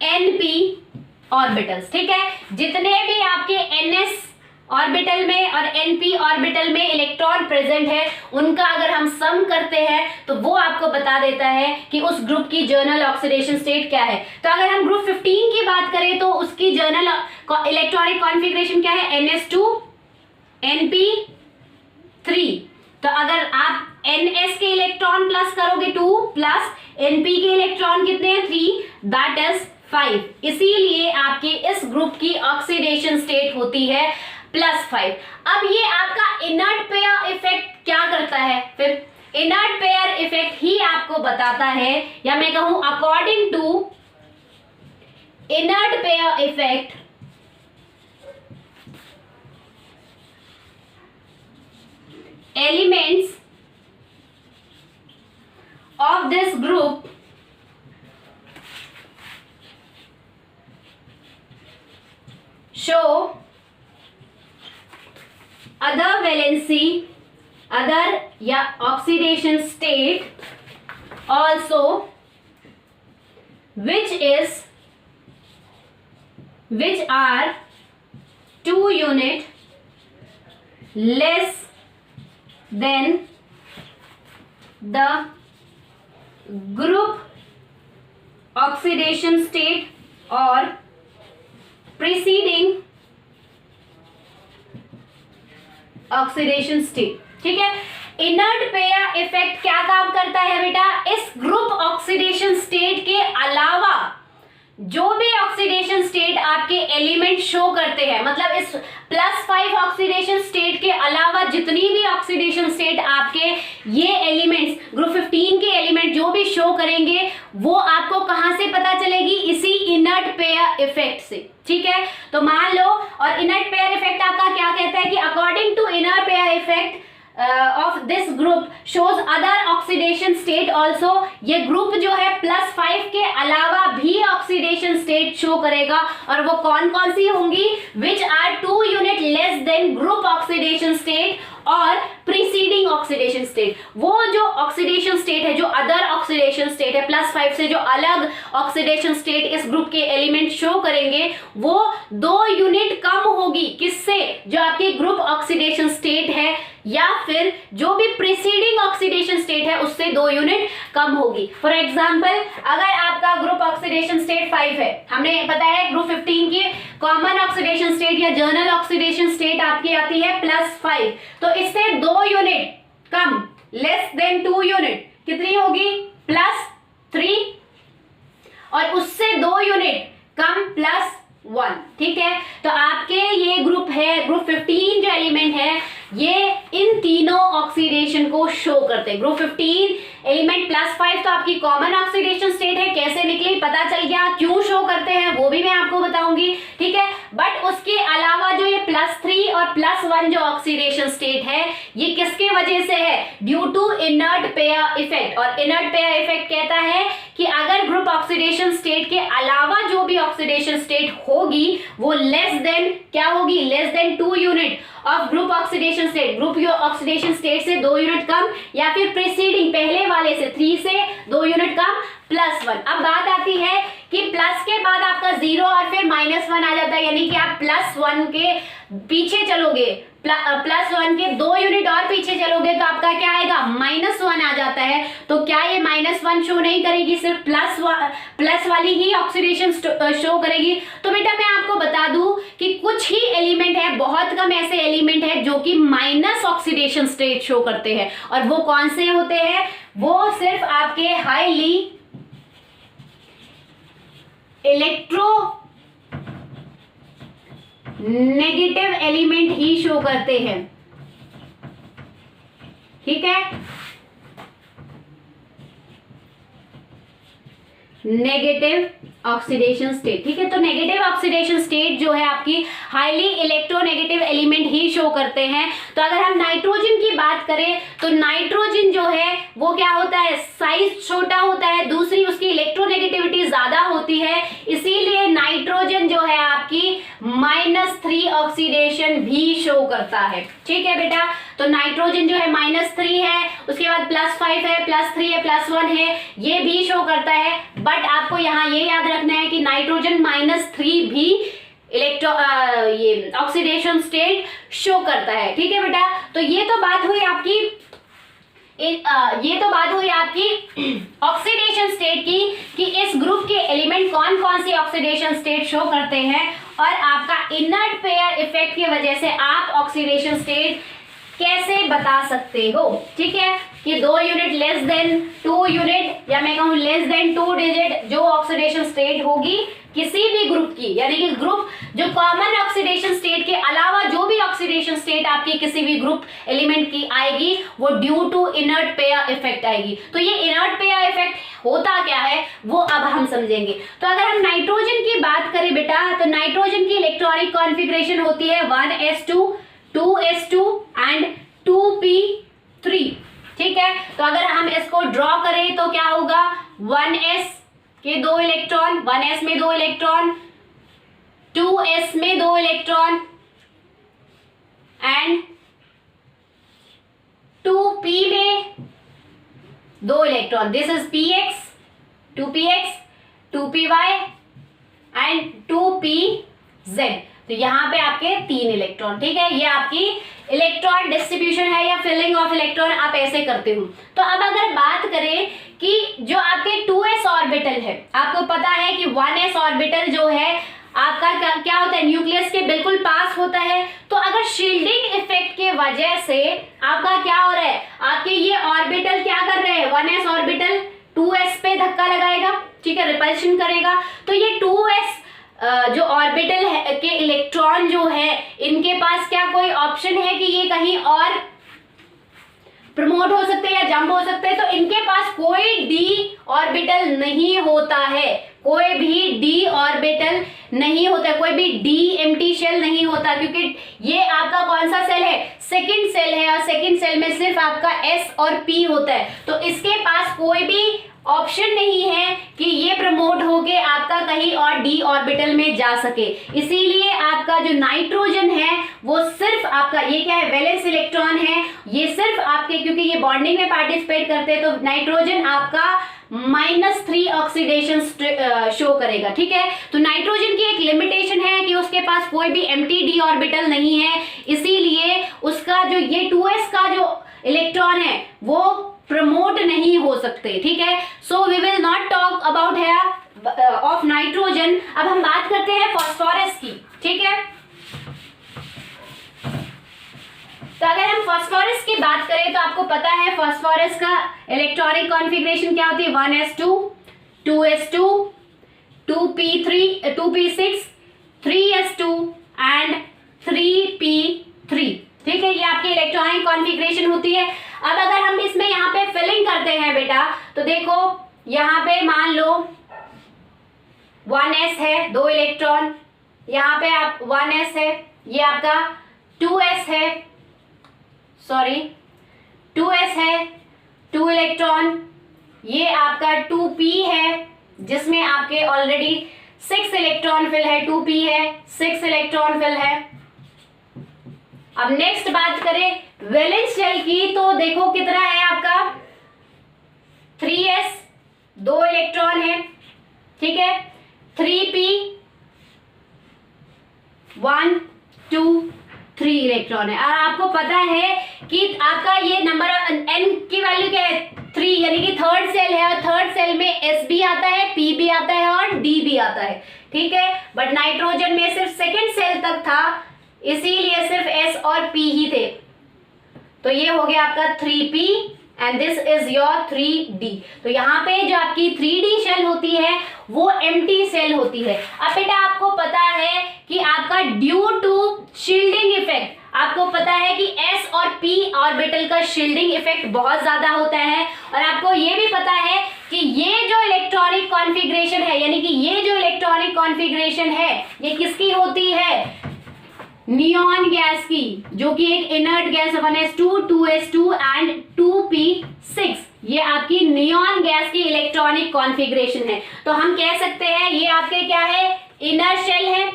S1: NP orbitals. ठीक है, जितने भी आपके NS ऑर्बिटल में और NP ऑर्बिटल में इलेक्ट्रॉन प्रेजेंट है उनका अगर हम सम करते हैं तो वो आपको बता देता है कि उस ग्रुप की जर्नल ऑक्सीडेशन स्टेट क्या है। तो अगर हम ग्रुप 15 की बात करें तो उसकी जर्नल इलेक्ट्रॉनिक कॉन्फ़िगरेशन क्या है? NS2 NP3। तो अगर आप NS के इलेक्ट्रॉन प्लस करोगे 2 प्लस NP के इलेक्ट्रॉन कितने हैं? 3, दैट इज 5। इसीलिए आपके इस ग्रुप की ऑक्सीडेशन स्टेट होती है +5। अब ये आपका इनर्ट पेयर इफेक्ट क्या करता है? फिर इनर्ट पेयर इफेक्ट ही आपको बताता है, या मैं कहूं according to inert pair effect elements of this group show other valency, other या oxidation state also, which are 2 unit less then the group oxidation state or preceding oxidation state। ठीक है, inert pair effect क्या काम करता है बेटा? इस group oxidation state के अलावा जो भी ऑक्सीडेशन स्टेट आपके एलिमेंट शो करते हैं, मतलब इस +5 ऑक्सीडेशन स्टेट के अलावा जितनी भी ऑक्सीडेशन स्टेट आपके ये एलिमेंट्स ग्रुप 15 के एलिमेंट जो भी शो करेंगे वो आपको कहां से पता चलेगी, इसी इनर्ट पेयर इफेक्ट से। ठीक है, तो मान लो, और इनर्ट पेयर इफेक्ट आपका क्या कहता है कि according to inert pair effect of this group shows other oxidation state also, ये ग्रुप जो है +5 के अलावा भी ऑक्सीडेशन स्टेट शो करेगा, और वो कौन कौन सी होंगी, which are 2 unit less than group oxidation state और प्रीसीडिंग ऑक्सीडेशन स्टेट। वो जो ऑक्सीडेशन स्टेट है, जो अदर ऑक्सीडेशन स्टेट है, +5 से जो अलग ऑक्सीडेशन स्टेट इस ग्रुप के एलिमेंट शो करेंगे, वो 2 यूनिट कम होगी, किससे, जो आपकी ग्रुप ऑक्सीडेशन स्टेट है या फिर जो भी प्रीसीडिंग ऑक्सीडेशन स्टेट है उससे 2 यूनिट कम होगी। फॉर एग्जांपल, अगर आपका ग्रुप ऑक्सीडेशन स्टेट 5 है, हमने बताया है ग्रुप 15 की कॉमन ऑक्सीडेशन स्टेट या जर्नल ऑक्सीडेशन स्टेट आपकी आती है +5, तो इससे 2 यूनिट कम, लेस देन 2 यूनिट, कितनी होगी, +3, और उससे 2 यूनिट कम +1। ठीक है, तो आपके ये ग्रुप है, ग्रुप 15 जो एलिमेंट है ये इन तीनों ऑक्सीडेशन को शो करते हैं। ग्रुप 15 एलिमेंट +5 तो आपकी कॉमन ऑक्सीडेशन स्टेट है, कैसे निकली पता चल गया, क्यों शो करते हैं वो भी मैं आपको बताऊंगी। ठीक है, बट उसके अलावा जो ये +3 और +1 जो ऑक्सीडेशन स्टेट है ये किसके वजह से है, due to inert pair effect. और इनर्ट पेयर इफेक्ट कहता है कि अगर ग्रुप ऑक्सीडेशन स्टेट के अलावा जो भी ऑक्सीडेशन स्टेट होगी वो लेस देन क्या होगी, less than 2 unit of group oxidation state, group oxidation state से 2 यूनिट कम, या फिर प्रीसीडिंग पहले वाले से 3 से 2 यूनिट कम +1। अब बात आती है कि प्लस के बाद आपका 0 और फिर -1 आ जाता है, यानी कि आप +1 के पीछे चलोगे, +1 के 2 यूनिट और पीछे चलोगे तो आपका क्या आएगा, -1 आ जाता है। तो क्या ये -1 शो नहीं करेगी, सिर्फ प्लस वाली ही ऑक्सीडेशन शो करेगी। तो बेटा मैं आपको बता दूं कि कुछ ही एलिमेंट है, बहुत कम ऐसे एलिमेंट है जो कि माइनस ऑक्सीडेशन स्टेट शो करते हैं, और वो कौन से होते हैं, वो सिर्फ आपके हाईली इलेक्ट्रो नेगेटिव एलिमेंट ही शो करते हैं। ठीक है, नेगेटिव ऑक्सीडेशन स्टेट। ठीक है, तो नेगेटिव ऑक्सीडेशन स्टेट जो है आपकी हाईली इलेक्ट्रोनेगेटिव एलिमेंट ही शो करते हैं। तो अगर हम नाइट्रोजन की बात करें तो नाइट्रोजन जो है वो क्या होता है, साइज छोटा होता है, दूसरी उसकी इलेक्ट्रोनेगेटिविटी ज्यादा होती है, इसीलिए नाइट्रोजन जो है आपकी -3 ऑक्सीडेशन भी शो करता है। ठीक है बेटा, तो नाइट्रोजन जो है -3 है, उसके बाद +5 है, +3 है, +1 है, ये भी शो करता है। बट आपको यहाँ ये याद रखना है कि नाइट्रोजन -3 भी ये ऑक्सीडेशन स्टेट शो करता है। ठीक है बेटा, तो ये तो बात हुई आपकी ऑक्सीडेशन स्टेट की कि इस ग्रुप के एलिमेंट कौन कौन सी ऑक्सीडेशन स्टेट शो करते हैं, और आपका इनर्ट पेयर इफेक्ट की वजह से आप ऑक्सीडेशन स्टेट कैसे बता सकते हो। ठीक है, कि 2 यूनिट लेस देन 2 यूनिट, या मैं कहूं लेस देन 2 डिजिट जो ऑक्सीडेशन स्टेट होगी किसी भी ग्रुप की, यानी कि ग्रुप जो कॉमन ऑक्सीडेशन स्टेट के अलावा जो भी ऑक्सीडेशन स्टेट आपकी किसी भी ग्रुप एलिमेंट की आएगी वो due to inert pair effect आएगी। तो ये इनर्ट पेयर इफेक्ट होता क्या है वो अब हम समझेंगे। तो अगर हम नाइट्रोजन की बात करें बेटा, तो नाइट्रोजन की इलेक्ट्रॉनिक कॉन्फ़िगरेशन होती है 1s2 2s2 एंड 2p3। ठीक है, तो अगर हम इसको ड्रॉ करें तो क्या होगा, 1s के 2 इलेक्ट्रॉन, 1s में 2 इलेक्ट्रॉन, 2s में 2 इलेक्ट्रॉन एंड 2p में 2 electron. This is px, 2px, 2py and 2pz। तो यहाँ पे आपके 3 इलेक्ट्रॉन। ठीक है, ये आपकी इलेक्ट्रॉन डिस्ट्रीब्यूशन है या फिलिंग ऑफ इलेक्ट्रॉन, आप ऐसे करते हो। तो अब अगर बात करें कि जो आपके 2s ऑर्बिटल है, आपको पता है कि 1s ऑर्बिटल जो है आपका क्या होता है, न्यूक्लियस के बिल्कुल पास होता है। तो अगर शील्डिंग इफेक्ट के वजह से आपका क्या हो रहा है, आपके ये ऑर्बिटल क्या कर रहे हैं, 1s ऑर्बिटल 2s पे धक्का लगाएगा, ठीक है, रिपल्शन करेगा। तो ये 2s जो ऑर्बिटल के इलेक्ट्रॉन जो है इनके पास क्या कोई ऑप्शन है कि ये कहीं और प्रमोट हो सकते हैं या जंप हो सकते हैं, तो इनके पास कोई डी ऑर्बिटल नहीं होता है, कोई भी डी ऑर्बिटल नहीं होता है, कोई भी डी एम्प्टी शेल नहीं होता, क्योंकि ये आपका कौन सा सेल है, सेकंड सेल है, और सेकंड सेल में सिर्फ आपका एस और पी होता है, तो इसके पास कोई भी ऑप्शन नहीं है कि ये प्रमोट होके आपका कहीं और डी ऑर्बिटल में जा सके। इसीलिए आपका जो नाइट्रोजन है वो सिर्फ आपका ये क्या है, वैलेंस इलेक्ट्रॉन है, ये सिर्फ आपके, क्योंकि ये बॉन्डिंग में पार्टिसिपेट करते हैं, तो नाइट्रोजन आपका -3 ऑक्सीडेशन शो करेगा। ठीक है, तो नाइट्रोजन की एक लिमिटेशन है कि उसके पास कोई भी एम्प्टी डी ऑर्बिटल नहीं है, इसीलिए उसका जो ये 2s का जो इलेक्ट्रॉन है वो प्रमोट नहीं हो सकते। ठीक है, so we will not talk about है ऑफ नाइट्रोजन। अब हम बात करते हैं फास्फोरस की। ठीक है, तो अगर हम फास्फोरस की बात करें तो आपको पता है फास्फोरस का इलेक्ट्रॉनिक कॉन्फ़िगरेशन क्या होती है, 1s2, 2s2, 2p3, 2p6, 3s2 and 3p3। ठीक है, ये आपकी इलेक्ट्रॉनिक कॉन्फ़िगरेशन होती है। अब अगर हम इसमें यहाँ पे फिलिंग करते हैं बेटा, तो देखो यहाँ पे मान लो 1s है, 2 इलेक्ट्रॉन, यहाँ पे आप 1s है, ये आपका 2s है, सॉरी 2s है, 2 इलेक्ट्रॉन, ये आपका 2p है जिसमें आपके ऑलरेडी 6 इलेक्ट्रॉन फिल है, 2p है, 6 इलेक्ट्रॉन फिल है। अब नेक्स्ट बात करें वैलेंस शेल की, तो देखो कितना है आपका 3s, 2 इलेक्ट्रॉन है। ठीक है, 3p, 1, 2, 3 इलेक्ट्रॉन है, और आपको पता है कि आपका ये नंबर n की वैल्यू क्या है, 3, यानी कि थर्ड सेल है, और थर्ड सेल में s भी आता है, p भी आता है और d भी आता है। ठीक है, बट नाइट्रोजन में सिर्फ सेकेंड सेल तक था, इसीलिए सिर्फ s और p ही थे, तो ये हो गया आपका 3p and this is your 3d। तो यहाँ पे जो आपकी 3d शेल होती है वो एम्प्टी सेल होती है। अब बेटा आपको पता है कि आपका ड्यू टू शील्डिंग इफेक्ट, आपको पता है कि s और p ऑर्बिटल का शील्डिंग इफेक्ट बहुत ज्यादा होता है, और आपको ये भी पता है कि ये जो इलेक्ट्रॉनिक कॉन्फ़िगरेशन है, यानी कि ये जो इलेक्ट्रॉनिक कॉन्फ़िगरेशन है ये किसकी होती है, नियॉन गैस की, जो कि एक inert gas 1s2, 2s2 and 2p6, ये आपकी नियॉन गैस की इलेक्ट्रॉनिक कॉन्फ़िगरेशन है। तो हम कह सकते हैं ये आपके क्या है, इनर शेल है।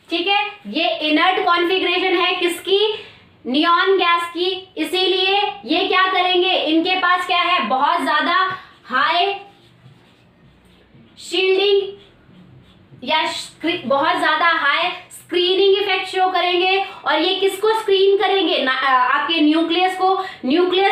S1: ठीक है, ये इनर्ट कॉन्फ़िगरेशन है किसकी, नियॉन गैस की, इसीलिए ये क्या करेंगे, इनके पास क्या है, बहुत ज्यादा हाई शील्डिंग या बहुत ज्यादा हाई स्क्रीनिंग इफेक्ट शो करेंगे, और ये किसको स्क्रीन करेंगे, आपके न्यूक्लियस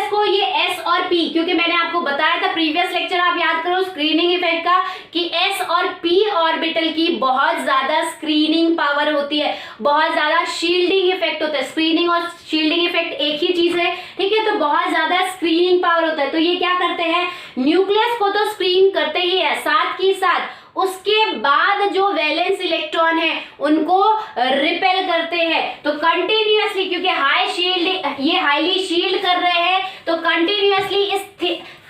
S1: को ये s और p, क्योंकि मैंने आपको बताया था प्रीवियस लेक्चर, आप याद करो स्क्रीनिंग इफेक्ट का, कि s और p ऑर्बिटल की बहुत ज्यादा स्क्रीनिंग पावर होती है, बहुत ज्यादा शील्डिंग इफेक्ट होता है। स्क्रीनिंग और शील्डिंग इफेक्ट एक ही चीज है। ठीक है, तो बहुत ज्यादा स्क्रीनिंग पावर होता है, तो ये क्या करते हैं, न्यूक्लियस को तो स्क्रीन करते ही है, साथ ही साथ उसके बाद जो वैलेंस इलेक्ट्रॉन है उनको रिपेल करते हैं। तो कंटिन्यूअसली, क्योंकि ये हाईली शील्ड कर रहे हैं, तो कंटिन्यूअसली इस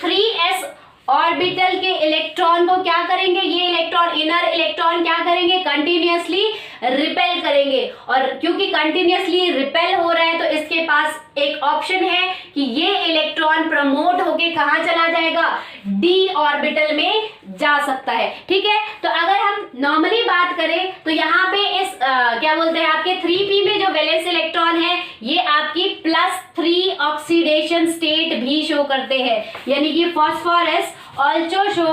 S1: 3s ऑर्बिटल के इलेक्ट्रॉन को क्या करेंगे, ये इलेक्ट्रॉन, इनर इलेक्ट्रॉन क्या करेंगे, कंटिन्यूअसली रिपेल करेंगे, और क्योंकि कंटिन्यूअसली रिपेल हो रहा है तो इसके पास एक ऑप्शन है कि ये इलेक्ट्रॉन प्रमोट होके कहां चला जाएगा, डी ऑर्बिटल में जा सकता है। ठीक है, तो अगर हम नॉर्मली बात करें तो यहाँ पे इस क्या बोलते हैं, आपके 3p में जो वैलेंस इलेक्ट्रॉन है ये आपकी +3 ऑक्सीडेशन स्टेट भी शो करते हैं, यानी कि phosphorus also show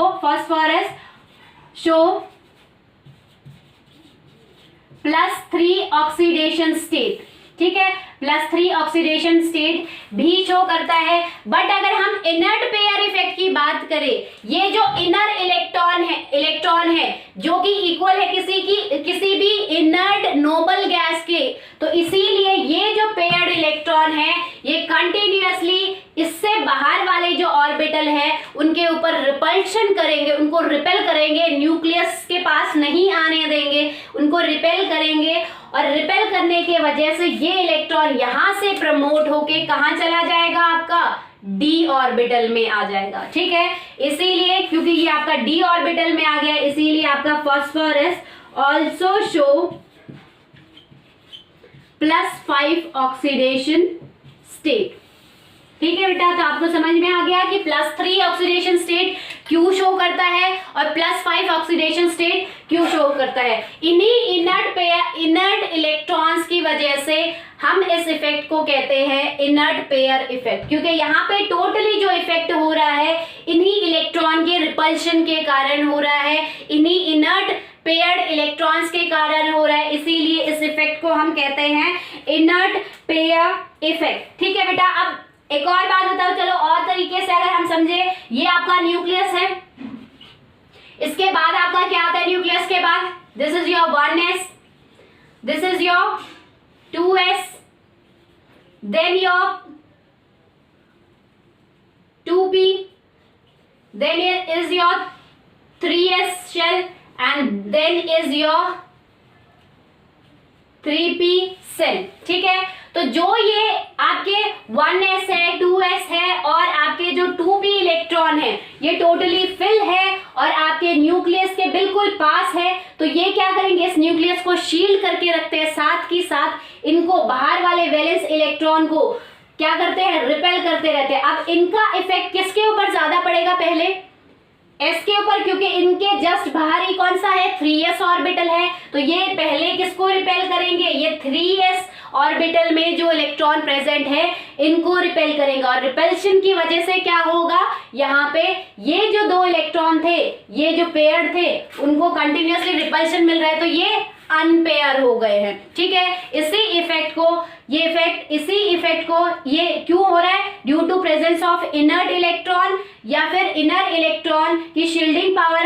S1: +3 oxidation state. ठीक है, +3 ऑक्सीडेशन स्टेट भी शो करता है। बट अगर हम इनर्ट पेयर इफेक्ट की बात करें, ये जो इनर इलेक्ट्रॉन है जो कि इक्वल है किसी भी इनर्ट नोबल गैस के, तो इसीलिए ये जो पेयर्ड इलेक्ट्रॉन है ये कंटिन्यूअसली इससे बाहर वाले जो ऑर्बिटल है उनके ऊपर रिपल्शन करेंगे, उनको रिपेल करेंगे, न्यूक्लियस के पास नहीं आने देंगे, उनको रिपेल करेंगे। और रिपेल करने के वजह से ये इलेक्ट्रॉन यहां से प्रमोट होके कहां चला जाएगा, आपका डी ऑर्बिटल में आ जाएगा। ठीक है, इसीलिए क्योंकि ये आपका डी ऑर्बिटल में आ गया, इसीलिए आपका phosphorus also show +5 oxidation state. ठीक है बेटा, तो आपको समझ में आ गया कि +3 ऑक्सीडेशन स्टेट क्यों शो करता है और +5 ऑक्सीडेशन स्टेट क्यों शो करता है। इन्हीं इनर्ट इलेक्ट्रॉन्स की वजह से हम इस इफेक्ट को कहते हैं इनर्ट पेयर इफेक्ट, क्योंकि यहाँ पे टोटली जो इफेक्ट हो रहा है इन्हीं इलेक्ट्रॉन के रिपल्शन के कारण हो रहा है, इन्हीं इनर्ट पेयर्ड इलेक्ट्रॉन्स के कारण हो रहा है, इसीलिए इस इफेक्ट को हम कहते हैं इनर्ट पेयर इफेक्ट। ठीक है बेटा, अब एक और बात बताओ, चलो और तरीके से अगर हम समझे, ये आपका न्यूक्लियस है, इसके बाद आपका क्या आता है न्यूक्लियस के बाद, this is your 1s, this is your 2s, then your 2p, then is your 3s shell and then is your 3p cell. ठीक है, तो जो ये आपके 1s है, 2s है और आपके जो 2p इलेक्ट्रॉन है ये टोटली फिल है और आपके न्यूक्लियस के बिल्कुल पास है, तो ये क्या करेंगे, इस न्यूक्लियस को शील्ड करके रखते हैं, साथ ही साथ इनको बाहर वाले वैलेंस इलेक्ट्रॉन को क्या करते हैं, रिपेल करते रहते हैं। अब इनका इफेक्ट किसके ऊपर ज्यादा पड़ेगा, पहले s के ऊपर, क्योंकि इनके जस्ट बाहर ही कौन सा है, 3s ऑर्बिटल है, तो ये पहले किसको रिपेल करेंगे, ये 3s ऑर्बिटल में जो इलेक्ट्रॉन प्रेजेंट है इनको रिपेल करेंगे। और रिपल्शन की वजह से क्या होगा, यहाँ पे ये जो दो इलेक्ट्रॉन थे, ये जो पेयर थे, उनको कंटिन्यूअसली रिपल्शन मिल रहा है, तो ये अनपेयर हो गए हैं। ठीक है, इसी इफेक्ट को ये क्यों हो रहा है, due to presence of inert electron या फिर इनर इलेक्ट्रॉन की शील्डिंग पावर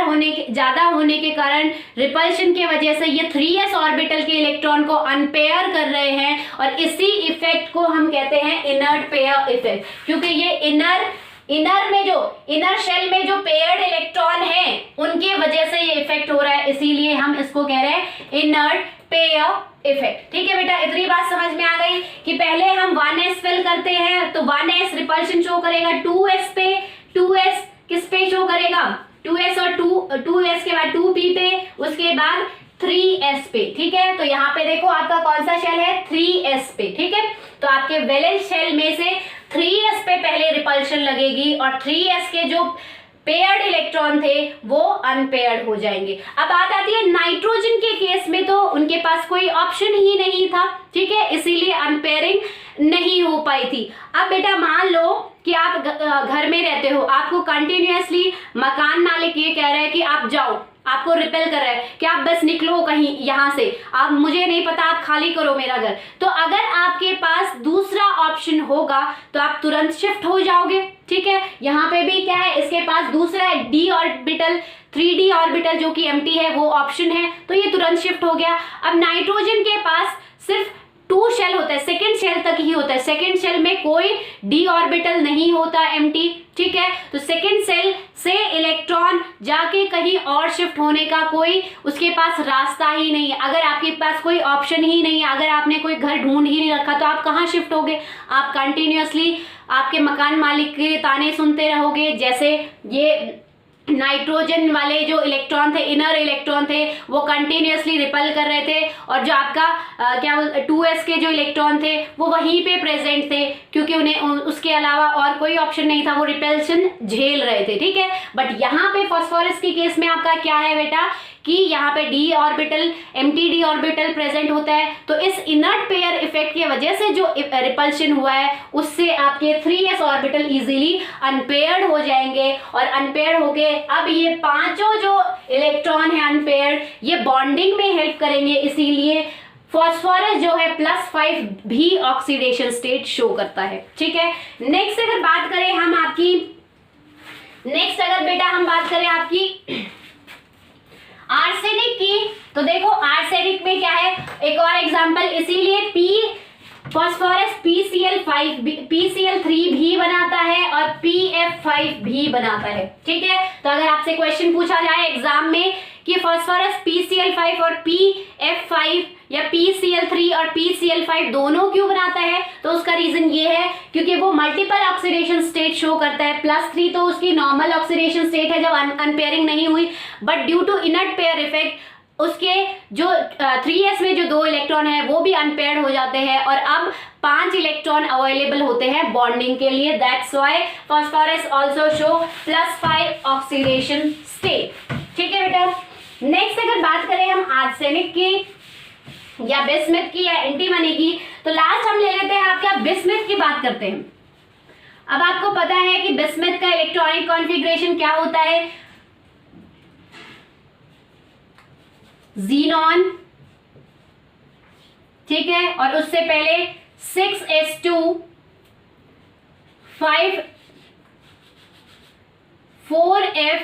S1: ज्यादा होने के कारण रिपल्शन की वजह से ये 3s ऑर्बिटल के इलेक्ट्रॉन को अनपेयर कर रहे हैं, और इसी इफेक्ट को हम कहते हैं इनर्ट पेयर इफेक्ट, क्योंकि ये इनर शेल में जो पेयर्ड इलेक्ट्रॉन है उनके वजह से ये इफेक्ट हो रहा है, इसीलिए हम इसको कह रहे हैं इनर्ट पेयर इफेक्ट। ठीक है बेटा, इतनी बात समझ में आ गई कि पहले हम 1s फिल करते हैं तो 1s रिपल्शन शो करेगा 2s पे, 2s किस पे शो करेगा, 2s और 2s के बाद 2p पे, उसके बाद 3s पे। ठीक है, तो यहाँ पे देखो आपका कौन सा शेल है, 3s पे। ठीक है, तो आपके वैलेंस शेल में से 3s पे पहले रिपल्शन लगेगी और 3s के जो पेयर्ड इलेक्ट्रॉन थे वो अनपेयर्ड हो जाएंगे। अब बात आती है नाइट्रोजन के केस में, तो उनके पास कोई ऑप्शन ही नहीं था। ठीक है, इसीलिए अनपेयरिंग नहीं हो पाई थी। अब बेटा मान लो कि आप घर में रहते हो, आपको कंटिन्यूअसली मकान मालिक ये कह रहा है कि आप जाओ, आपको रिपेल कर रहा है कि आप बस निकलो कहीं यहाँ से, आप मुझे नहीं पता, आप खाली करो मेरा घर। तो अगर आपके पास दूसरा ऑप्शन होगा तो आप तुरंत शिफ्ट हो जाओगे। ठीक है, यहाँ पे भी क्या है, इसके पास दूसरा डी ऑर्बिटल, 3d ऑर्बिटल जो कि एम्प्टी है वो ऑप्शन है, तो ये तुरंत शिफ्ट हो गया। अब नाइट्रोजन के पास सिर्फ 2 शेल होता है, सेकेंड शेल तक ही होता है, सेकेंड शेल में कोई डी ऑर्बिटल नहीं होता एम्प्टी। ठीक है, तो सेकेंड शेल से इलेक्ट्रॉन जाके कहीं और शिफ्ट होने का कोई उसके पास रास्ता ही नहीं है। अगर आपके पास कोई ऑप्शन ही नहीं है, अगर आपने कोई घर ढूंढ ही नहीं रखा, तो आप कहाँ शिफ्ट होगे, आप कंटिन्यूअसली आपके मकान मालिक के ताने सुनते रहोगे। जैसे ये नाइट्रोजन वाले जो इलेक्ट्रॉन थे, इनर इलेक्ट्रॉन थे, वो कंटिन्यूअसली रिपेल कर रहे थे, और जो आपका 2s के जो इलेक्ट्रॉन थे वो वहीं पे प्रेजेंट थे, क्योंकि उन्हें उसके अलावा और कोई ऑप्शन नहीं था, वो रिपेल्शन झेल रहे थे। ठीक है, बट यहाँ पे फास्फोरस के केस में आपका क्या है बेटा कि यहाँ पे D orbital, empty D orbital present होता है, तो इस इनर्ट पेयर इफेक्ट की वजह से जो रिपल्शन हुआ है उससे आपके 3s ऑर्बिटल इजीली अनपेयर्ड हो जाएंगे, और अनपेयर्ड होके अब ये पांचों जो इलेक्ट्रॉन है अनपेयर्ड, ये बॉन्डिंग में हेल्प करेंगे, इसीलिए फास्फोरस जो है +5 भी ऑक्सीडेशन स्टेट शो करता है। ठीक है, नेक्स्ट अगर बात करें हम आपकी, आपकी आर्सेनिक की, तो देखो आर्सेनिक में क्या है, एक और एग्जांपल, इसीलिए फॉस्फोरस PCl3 भी बनाता है और PF5 भी बनाता है। ठीक है, तो अगर आपसे क्वेश्चन पूछा जाए एग्जाम में कि फॉस्फोरस PCl5 और PF5 या PCl3 और PCl5 दोनों क्यों बनाता है, तो उसका रीजन ये है क्योंकि वो मल्टीपल ऑक्सीडेशन स्टेट शो करता है। +3 तो उसकी नॉर्मल ऑक्सीडेशन स्टेट है जब अनपेयरिंग नहीं हुई, but due to inert pair effect उसके जो 3s में जो 2 इलेक्ट्रॉन है वो भी अनपेयर्ड हो जाते हैं और अब 5 इलेक्ट्रॉन अवेलेबल होते हैं बॉन्डिंग के लिए। That's why phosphorus also show +5 oxidation state. ठीक है बेटा, नेक्स्ट अगर बात करें हम आर्सेनिक की या बिस्मथ की या एंटीमनी की, तो लास्ट हम ले लेते हैं आपका बिस्मथ की बात करते हैं। अब आपको पता है कि बिस्मथ का इलेक्ट्रॉनिक कॉन्फ़िगरेशन क्या होता है, ज़ीनॉन, ठीक है, और उससे पहले 6s2 5 4f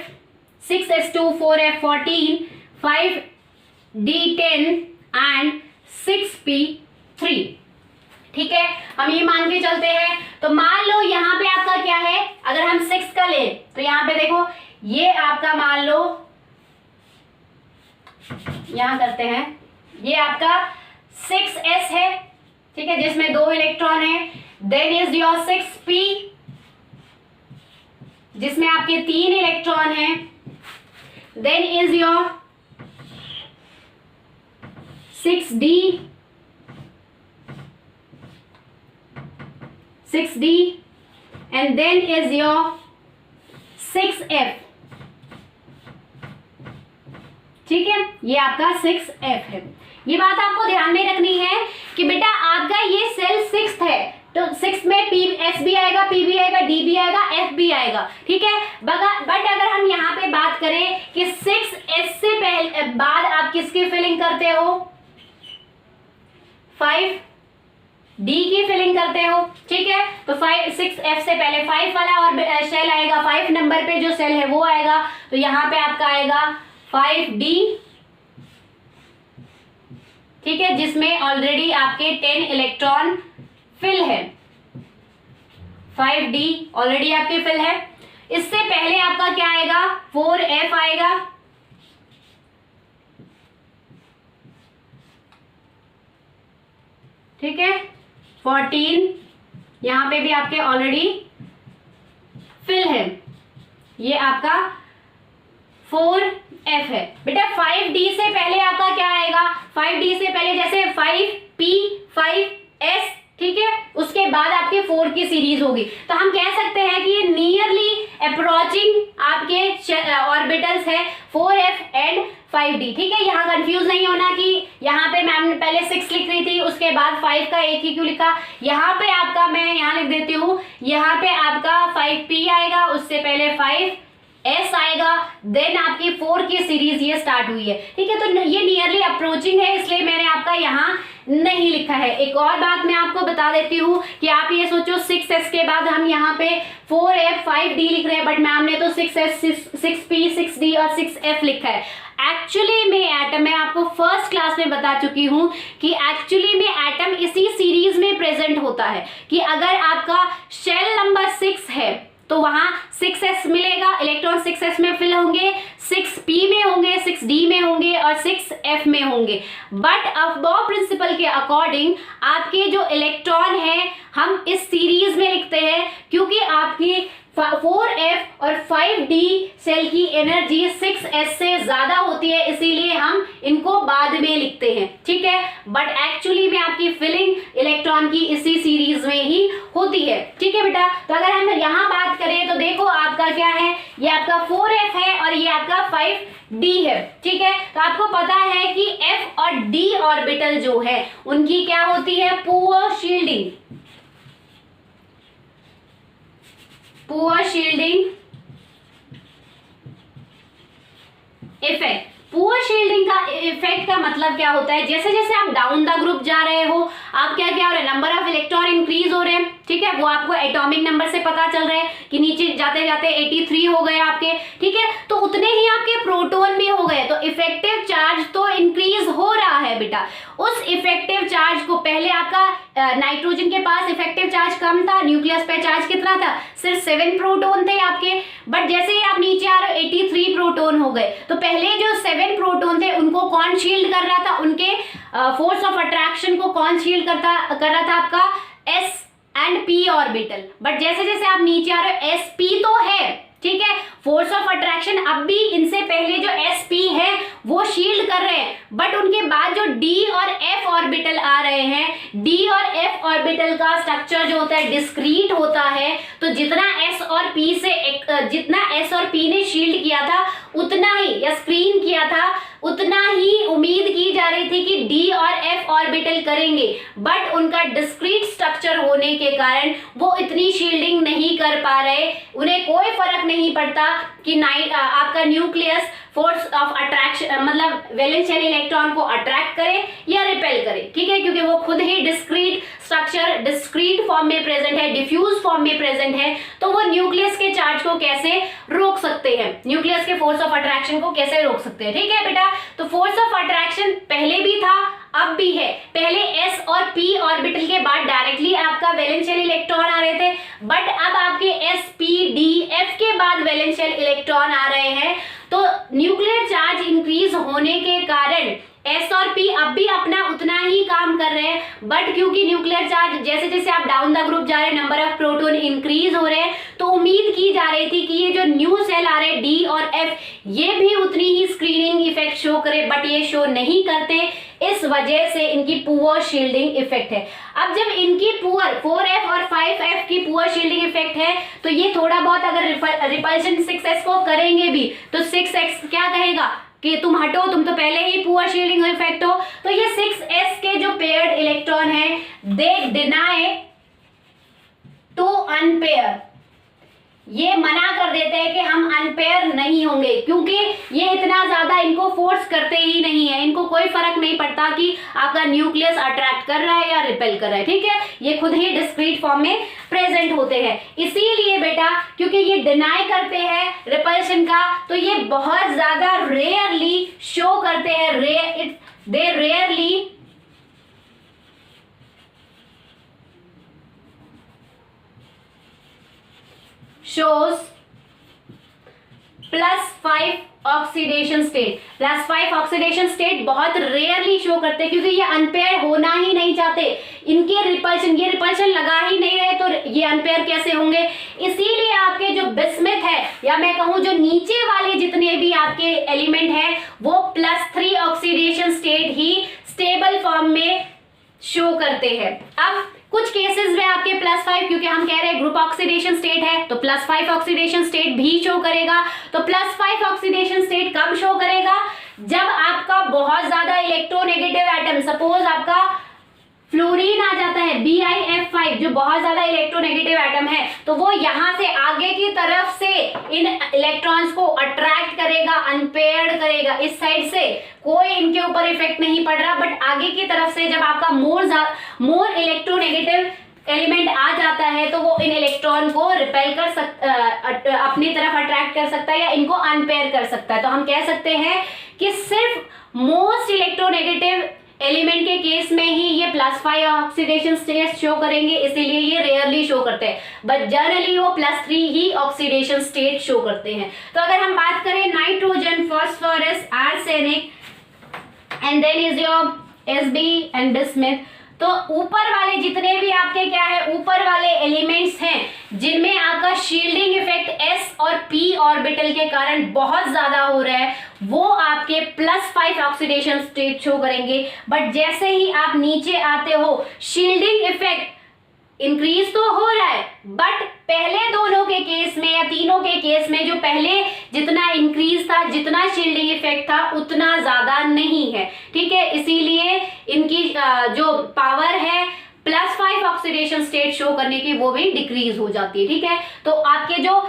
S1: 6s2 4f14 5d10 and 6p3। ठीक है, हम ये मान के चलते हैं, तो मान लो यहां पे आपका क्या है, अगर हम 6 का ले तो यहां पे देखो ये आपका मान लो यहां करते हैं, ये आपका 6s है, ठीक है, जिसमें 2 इलेक्ट्रॉन है। देन इज योर 6p जिसमें आपके 3 इलेक्ट्रॉन हैं। Then is your 6d and then is your 6f। ठीक है, ये आपका 6f है। ये बात आपको ध्यान में रखनी है कि बेटा आपका ये सेल 6th है, तो 6 में S भी आएगा, P भी आएगा, D भी आएगा, F भी आएगा। ठीक है, बट अगर हम यहाँ पे बात करें कि 6s से पहले बाद आप किसकी फिलिंग करते हो, 5d की फिलिंग करते हो। ठीक है, तो 6f से पहले 5 वाला और सेल आएगा, 5 नंबर पे जो सेल है वो आएगा, तो यहाँ पे आपका आएगा 5d। ठीक है, जिसमें ऑलरेडी आपके 10 इलेक्ट्रॉन फिल है, 5d ऑलरेडी आपके फिल है। इससे पहले आपका क्या आएगा, 4f आएगा। ठीक है, 14 यहां पे भी आपके ऑलरेडी फिल है, ये आपका 4f है। बेटा 5d से पहले आपका क्या आएगा, 5d से पहले जैसे 5p 5s, ठीक है, उसके बाद आपके 4 की सीरीज होगी, तो हम कह सकते हैं कि ये नियरली अप्रोचिंग आपके ऑर्बिटल्स है 4f एंड 5d। ठीक है, यहाँ कंफ्यूज नहीं होना कि यहाँ पे मैम ने पहले 6 लिख रही थी उसके बाद 5 का एक ही क्यों लिखा। यहाँ पे आपका मैं यहाँ लिख देती हूँ, यहाँ पे आपका 5p आएगा, उससे पहले 5s आएगा, देन आपकी 4 की सीरीज ये स्टार्ट हुई है। ठीक है, तो ये नियरली अप्रोचिंग है, इसलिए मैंने आपका यहाँ नहीं लिखा है। एक और बात मैं आपको बता देती हूँ कि आप ये सोचो 6s के बाद हम यहाँ पे 4f 5d लिख रहे हैं, बट मैम ने तो 6s 6p 6d और 6f लिखा है। एक्चुअली में एटम, मैं आपको फर्स्ट क्लास में बता चुकी हूं कि एक्चुअली में एटम इसी सीरीज में प्रेजेंट होता है कि अगर आपका शेल नंबर 6 है तो वहां 6s मिलेगा, इलेक्ट्रॉन 6s में फिल होंगे, 6p में होंगे, 6d में होंगे और 6f में होंगे। बट अफबाउ प्रिंसिपल के अकॉर्डिंग आपके जो इलेक्ट्रॉन है हम इस सीरीज में लिखते हैं, क्योंकि आपकी 4f और 5d सेल की एनर्जी 6s से ज्यादा होती है, इसीलिए हम इनको बाद में लिखते हैं। ठीक है, बट एक्चुअली में आपकी फिलिंग इलेक्ट्रॉन की इसी सीरीज में ही होती है। ठीक है बेटा, तो अगर हम यहाँ बात करें तो देखो आपका क्या है, ये आपका 4f है और ये आपका 5d है। ठीक है, तो आपको पता है कि f और d ऑर्बिटल जो है उनकी क्या होती है, poor shielding effect. Poor shielding का इफेक्ट का मतलब क्या होता है, जैसे जैसे आप डाउन द ग्रुप जा रहे हो आप क्या क्या हो रहा है, नंबर ऑफ इलेक्ट्रॉन इंक्रीज हो रहे हैं। ठीक है, वो आपको एटॉमिक नंबर से पता चल रहा है कि नीचे जाते जाते 83 हो गए आपके। ठीक है, तो उतने ही आपके प्रोटॉन भी हो गए, तो इफेक्टिव चार्ज तो इंक्रीज हो रहा है, है बेटा, उस इफेक्टिव चार्ज को, पहले आपका नाइट्रोजन के पास इफेक्टिव चार्ज कम था, न्यूक्लियस पे चार्ज कितना था, सिर्फ 7 प्रोटॉन थे आपके, बट जैसे ही आप नीचे आ रहे हो 83 प्रोटॉन हो गए। तो पहले जो 7 प्रोटॉन थे उनको कौन शील्ड कर रहा था, उनके फोर्स ऑफ अट्रैक्शन को कौन शील्ड कर रहा था, आपका s and p orbital. But जैसे जैसे आप नीचे आ रहे हो sp तो है, ठीक है, फोर्स ऑफ अट्रैक्शन अब भी इनसे पहले जो sp है वो शील्ड कर रहे हैं, बट उनके बाद जो d और f ऑर्बिटल आ रहे हैं, d और f ऑर्बिटल का स्ट्रक्चर जो होता है डिस्क्रीट होता है। तो जितना s और p ने शील्ड किया था उतना ही, या स्क्रीन किया था उतना ही उम्मीद की जा रही थी कि d और f ऑर्बिटल करेंगे, बट उनका डिस्क्रीट स्ट्रक्चर होने के कारण वो इतनी शील्डिंग नहीं कर पा रहे। उन्हें कोई फर्क नहीं पड़ता कि आपका न्यूक्लियस फोर्स ऑफ अट्रैक्शन मतलब वैलेंस शेल इलेक्ट्रॉन को अट्रैक्ट करे या रिपेल करे, ठीक है, क्योंकि वो खुद ही डिस्क्रीट स्ट्रक्चर, डिस्क्रीट फॉर्म में प्रेजेंट है, डिफ्यूज फॉर्म में प्रेजेंट है। तो वो न्यूक्लियस के चार्ज को कैसे रोक सकते हैं, न्यूक्लियस के फोर्स ऑफ अट्रैक्शन को कैसे रोक सकते हैं, ठीक है बेटा। तो फोर्स ऑफ अट्रैक्शन पहले भी था, अब भी है। पहले s और p ऑर्बिटल के बाद डायरेक्टली आपका वैलेंस शेल इलेक्ट्रॉन आ रहे थे, बट अब आपके s p d f के बाद वैलेंस शेल इलेक्ट्रॉन आ रहे हैं। तो न्यूक्लियर चार्ज इंक्रीज होने के कारण s और p अब भी अपना उतना ही काम कर रहे हैं, बट क्योंकि न्यूक्लियर चार्ज जैसे जैसे आप डाउन द ग्रुप जा रहे हैं, नंबर ऑफ प्रोटॉन इंक्रीज हो रहे हैं, तो उम्मीद की जा रही थी कि ये जो न्यू सेल आ रहे हैं d और f, ये भी उतनी ही स्क्रीनिंग इफेक्ट शो करे, बट ये शो नहीं करते। इस वजह से इनकी पुअर शील्डिंग इफेक्ट है। अब जब इनकी पुअर 4f और 5f की पुअर शील्डिंग इफेक्ट है, तो ये थोड़ा बहुत अगर रिपल्शन 6s को करेंगे भी तो 6x क्या कहेगा कि तुम हटो, तुम तो पहले ही पुअर शील्डिंग इफेक्ट हो। तो ये 6s के जो पेयर्ड इलेक्ट्रॉन है, दे डिनाई टू अनपेयर, ये मना कर देते हैं कि हम अनपेयर नहीं होंगे, क्योंकि ये इतना ज्यादा इनको फोर्स करते ही नहीं है, इनको कोई फर्क नहीं पड़ता कि आपका न्यूक्लियस अट्रैक्ट कर रहा है या रिपेल कर रहा है, ठीक है, ये खुद ही डिस्क्रीट फॉर्म में प्रेजेंट होते हैं। इसीलिए बेटा क्योंकि ये डिनाई करते हैं रिपल्शन का, तो ये बहुत ज्यादा रेयरली शो करते हैं, they rarely shows +5 oxidation state. +5 oxidation state बहुत रेयरली शो करते हैं, क्योंकि ये अनपेयर होना ही नहीं चाहते, इनके रिपल्शन, ये रिपल्शन लगा ही नहीं रहे, तो ये अनपेयर कैसे होंगे। इसीलिए आपके जो बिस्मथ है, या मैं कहूं जो नीचे वाले जितने भी आपके एलिमेंट है, वो +3 ऑक्सीडेशन स्टेट ही स्टेबल फॉर्म में शो करते हैं। अब कुछ केसेस में आपके +5, क्योंकि हम कह रहे हैं ग्रुप ऑक्सीडेशन स्टेट है, तो +5 ऑक्सीडेशन स्टेट भी शो करेगा। तो +5 ऑक्सीडेशन स्टेट कब शो करेगा, जब आपका बहुत ज्यादा इलेक्ट्रोनेगेटिव एटम, सपोज आपका फ्लोरीन आ जाता है BiF5, जो बहुत ज्यादा इलेक्ट्रोनेगेटिव एटम है, तो वो यहां से आगे की तरफ से इन इलेक्ट्रॉन्स को अट्रैक्ट करेगा, अनपेयर्ड करेगा, इस साइड से कोई इनके ऊपर इफेक्ट नहीं पड़ रहा, बट आगे की तरफ से जब आपका मोर इलेक्ट्रोनेगेटिव एलिमेंट आ जाता है, तो वो इन इलेक्ट्रॉन को रिपेल कर अपनी तरफ अट्रैक्ट कर सकता है या इनको अनपेयर कर सकता है। तो हम कह सकते हैं कि सिर्फ मोस्ट इलेक्ट्रोनेगेटिव एलिमेंट के केस में ही ये +5 ऑक्सीडेशन स्टेट शो करेंगे, इसीलिए ये रेयरली शो करते हैं, बट जनरली वो +3 ही ऑक्सीडेशन स्टेट शो करते हैं। तो अगर हम बात करें nitrogen, phosphorus, arsenic and then is your Sb and bismuth, तो ऊपर वाले जितने भी आपके क्या है, ऊपर वाले एलिमेंट्स हैं जिनमें आपका शील्डिंग इफेक्ट s और p ऑर्बिटल के कारण बहुत ज्यादा हो रहा है, वो आपके +5 ऑक्सीडेशन स्टेट शो करेंगे। बट जैसे ही आप नीचे आते हो, शील्डिंग इफेक्ट इंक्रीज तो हो रहा है, बट पहले दोनों के केस में या तीनों के केस में जो पहले जितना इंक्रीज था, जितना शील्डिंग इफेक्ट था, उतना ज्यादा नहीं है, ठीक है। इसीलिए इनकी जो पावर है +5 ऑक्सीडेशन स्टेट शो करने की वो भी डिक्रीज हो जाती है। ठीक है, तो आपके जो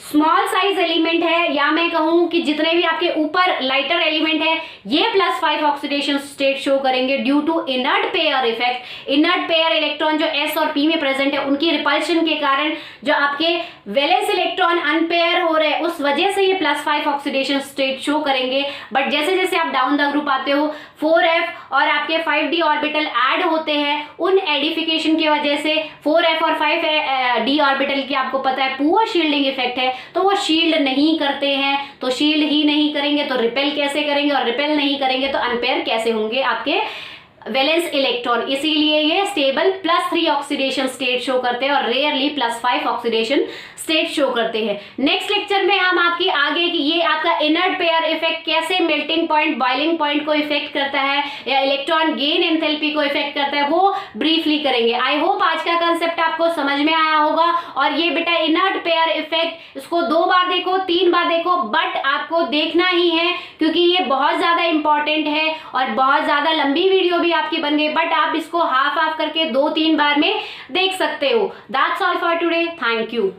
S1: स्मॉल साइज एलिमेंट है, या मैं कहूं कि जितने भी आपके ऊपर लाइटर एलिमेंट है, ये +5 ऑक्सीडेशन स्टेट शो करेंगे due to inert pair effect. Inert pair electron जो s और p में प्रेजेंट है, उनकी रिपल्शन के कारण जो आपके वैलेंस इलेक्ट्रॉन अनपेयर हो रहे हैं, उस वजह से ये +5 ऑक्सीडेशन स्टेट शो करेंगे। बट जैसे जैसे आप डाउन द ग्रुप आते हो, 4f और आपके 5d ऑर्बिटल ऐड होते हैं, उन एडिफिकेशन की वजह से 4f और 5d ऑर्बिटल की आपको पता है पुअर शील्डिंग इफेक्ट है, तो वो शील्ड नहीं करते हैं। तो शील्ड ही नहीं करेंगे तो रिपेल कैसे करेंगे, और रिपेल नहीं करेंगे तो अनपेयर कैसे होंगे आपके वैलेंस इलेक्ट्रॉन। इसीलिए ये स्टेबल +3 ऑक्सीडेशन स्टेट शो करते हैं और रेयरली +5 ऑक्सीडेशन स्टेट शो करते हैं। नेक्स्ट लेक्चर में हम आपकी आगे की ये आपका इनर्ट पेयर इफेक्ट कैसे मेल्टिंग पॉइंट, बॉइलिंग पॉइंट को इफेक्ट करता है या इलेक्ट्रॉन गेन एंथैल्पी को इफेक्ट करता है, वो ब्रीफली करेंगे। आई होप आज का कंसेप्ट आपको समझ में आया होगा। और ये बेटा इनर्ट पेयर इफेक्ट, इसको 2 बार देखो, 3 बार देखो, बट आपको देखना ही है क्योंकि ये बहुत ज्यादा इंपॉर्टेंट है और बहुत ज्यादा लंबी वीडियो भी आपकी बन गई, बट आप इसको हाफ करके 2-3 बार में देख सकते हो। That's all for today, thank you.